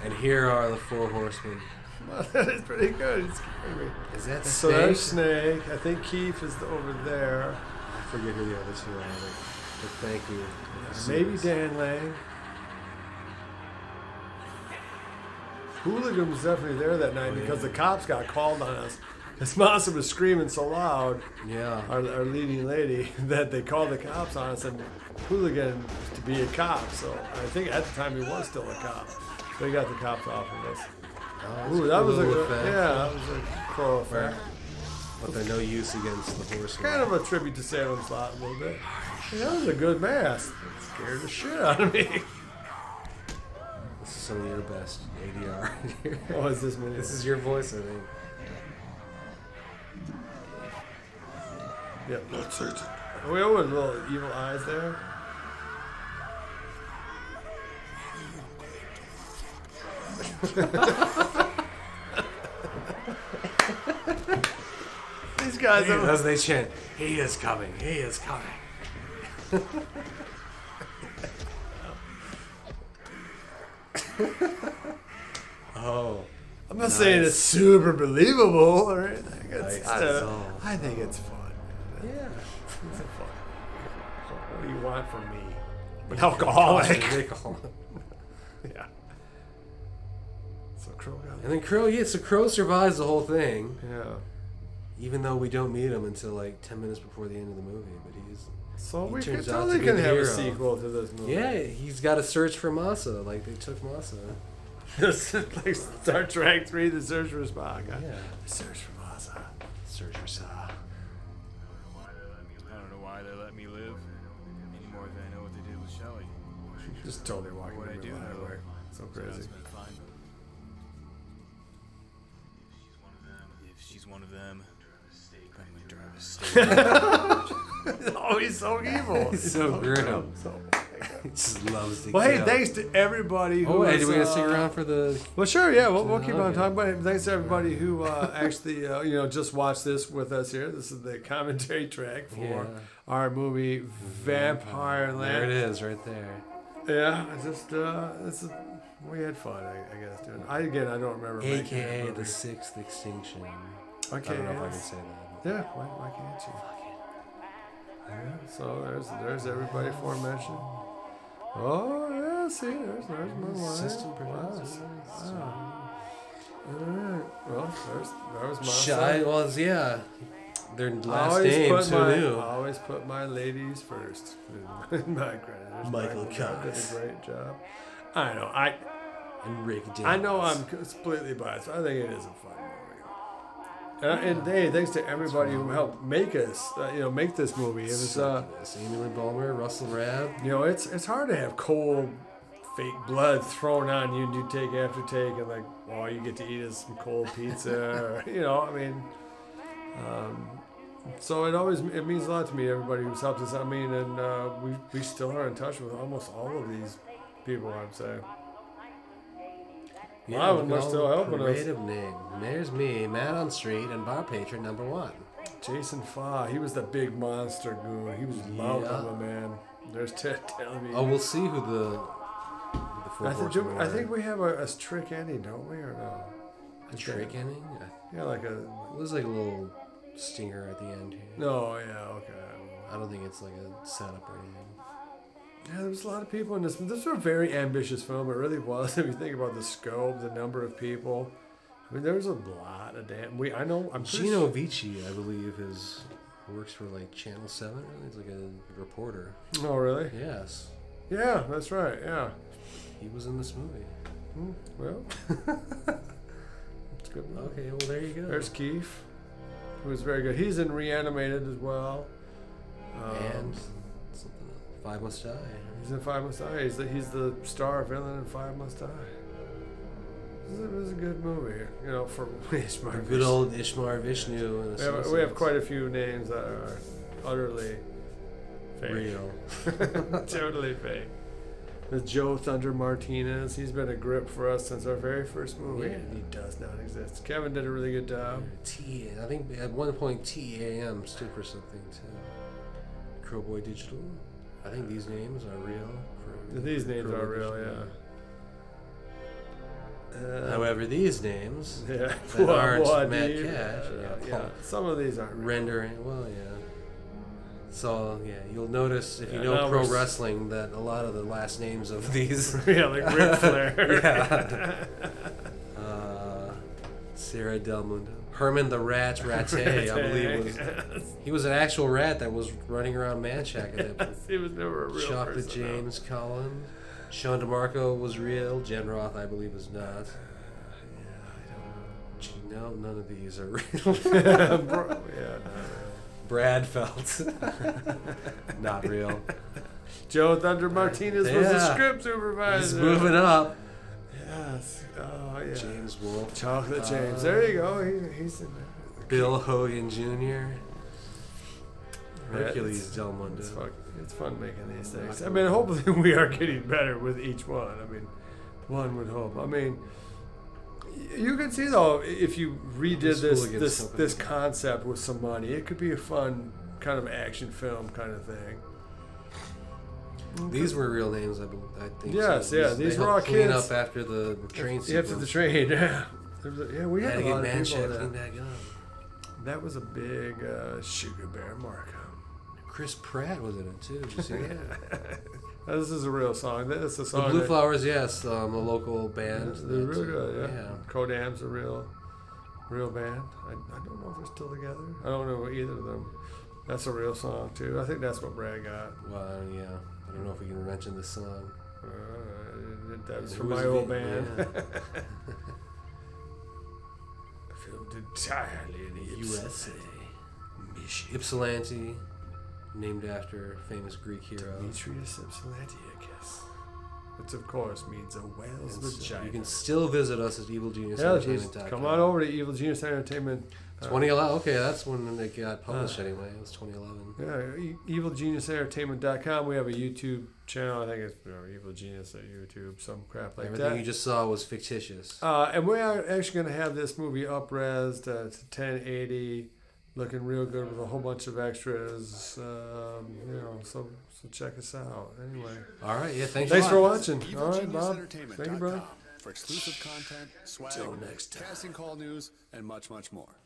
And here are the 4 horsemen. Well, that is pretty good. It's scary me. Is that So Snake? there's Snake. I think Keith is over there. I forget who the other 2 are. But thank you. Maybe Dan Lang. Hooligan was definitely there that night because the cops got called on us. Because Massa was screaming so loud, Yeah. our leading lady, that they called the cops on us and Hooligan to be a cop. So I think at the time he was still a cop. So he got the cops off of us. Oh, Ooh, that was a good, effect. yeah, that was a pro effect. But they're no use against the horsemen. Kind of a tribute to Salem Slot a little bit. Yeah, that was a good mask. It scared the shit out of me. This is some of your best ADR here. Oh, is this me? This is your voice, I think. Yep, that's it. We all with little evil eyes there. These guys are. As they chant, he is coming, he is coming. Oh. I'm not saying it's super believable or anything. It's, Nice I, don't know. dissolve. I think it's fun. Yeah. It's fun. What do you want from me? An alcoholic. Yeah. So Crow got And then Crow, yeah, so Crow survives the whole thing. Yeah. Even though we don't meet him until like 10 minutes before the end of the movie, but So he we could turns out totally to be can the have a hero. sequel to this movie. Yeah, he's got to search for Massa, like they took Massa. This is like Star Trek 3, The Search for Spock. Huh? Yeah. The Search for Massa. Search for Massa. I don't know why they let me live any more than I know what they did with Shelley. Just totally walking What I in do the know. highway. So It's crazy. been fine. If she's one of them, I'm gonna drive a stake. Oh, he's so evil. He's so grim. So, He just loves to well, hey, kill. thanks to everybody who Oh, hey, was, do we gotta stick around for the... Well, sure, yeah, we'll keep on Okay. talking about it. Thanks to everybody who actually, just watched this with us here. This is the commentary track for Yeah. our movie Vampireland. There it is, right there. Yeah, it's just, we had fun, I guess, dude. I don't remember. making that AKA movie. the 6th extinction. Okay, I don't know if I yeah. can say that. Yeah, why can't you? Yeah, so there's everybody aforementioned. Oh yeah, see, there's my line. Assistant producer. Wow. Alright. Well, there's my Shy, well, yeah. Their I last always name, put so new. I always put my ladies first. In my credit. There's Michael did Cox. a great job. I know. And Rick Davis. I know I'm completely biased. I think it is a fun movie. And hey, thanks to everybody who helped make us, make this movie. It was, Amy Lynn Balmer, Russell Rabb. it's hard to have cold fake blood thrown on you, and you take after take, and like all you get to eat is some cold pizza. Or, I mean. So it means a lot to me. Everybody who's helped us. I mean, and we still are in touch with almost all of these people. I'd say. A lot of them are still helping us. Creative name. There's me, man on street, and bar patron number 1. Jason Fa, he was the big monster goon. He was loud, man. There's telling me. Oh, we'll see who the I think we have a trick ending, don't we, or no? A trick ending? Yeah, like a. It was like a little stinger at the end here. No, yeah, okay. I don't think it's like a setup or anything. Yeah, there was a lot of people in this. This was a very ambitious film. It really was. If you think about the scope, the number of people. I mean, there was a lot of damn. I'm Gino Vici, I believe, works for like Channel 7. He's like a reporter. Oh, really? Yes. Yeah, that's right. Yeah. He was in this movie. Well, it's good. Okay, well there you go. There's Keith, who was very good. He's in Reanimated as well. And something. 5 Must Die. He's in 5 Must Die. He's the star villain in 5 Must Die. It was a good movie, for Ishmar. Good old Ishmar Vishnu. We have quite a few names that are utterly fake. Real. Totally fake. There's Joe Thunder Martinez. He's been a grip for us since our very first movie. Yeah. He does not exist. Kevin did a really good job. I think at one point TEAM stood for something too. Crowboy Digital. I think these names are real. These names are real, yeah. However, these names that aren't Matt Cash. Some of these aren't real. Rendering. Well, yeah. So, you'll notice if you know pro wrestling that a lot of the last names of these... like Ric Flair. Sarah Del Mundo. Herman the Rat Rattay, I believe he was an actual rat that was running around Manchac at that. He was never a real Chocolate person. James Collins. Sean DeMarco was real. Jen Roth, I believe, is not. No, none of these are real. Brad Felt. Not real. Joe Thunder Martinez was the script supervisor. He's moving up. Yes. Oh, yeah. James Wolfe. Chocolate James. There you go. He's in there. Bill Hogan Jr. Hercules Del Mundo. It's fun making these things. I mean, hopefully we are getting better with each one. I mean, one would hope. I mean, you can see though, if you redid this concept with some money, it could be a fun kind of action film kind of thing. These were real names, I think. Yes, so. These were all clean kids. up after the train sequence. After the train, yeah. We had a lot of people in clean that. back up. That was a big Sugar Bear Markham. Chris Pratt was in it too. Did you see that? This is a real song. This is a song. The Blue Flowers, yes, a local band. They're real good. Yeah. Kodam's a real band. I don't know if they're still together. I don't know either of them. That's a real song too. I think that's what Brad got. Well, yeah. I don't know if we can mention this song. That's from my old band. Yeah. Filmed entirely in the USA. Ypsilanti, named after famous Greek hero. Demetrius Ypsilanti, I guess. Which of course means a whale's vagina. You can still visit us at evilgeniusentertainment.com. Come on over to Evil Genius Entertainment. 2011. Okay, that's when they got published anyway. It was 2011. Yeah, evilgeniusentertainment.com. We have a YouTube channel. I think it's Evil Genius at YouTube, some crap like that. Everything you just saw was fictitious. And we are actually going to have this movie up-resed to 1080, looking real good with a whole bunch of extras. So check us out. Anyway. All right. Yeah. Thanks for watching. All right, Bob. Thank you, brother. For exclusive content, swag, till next time. casting call news, and much, much more.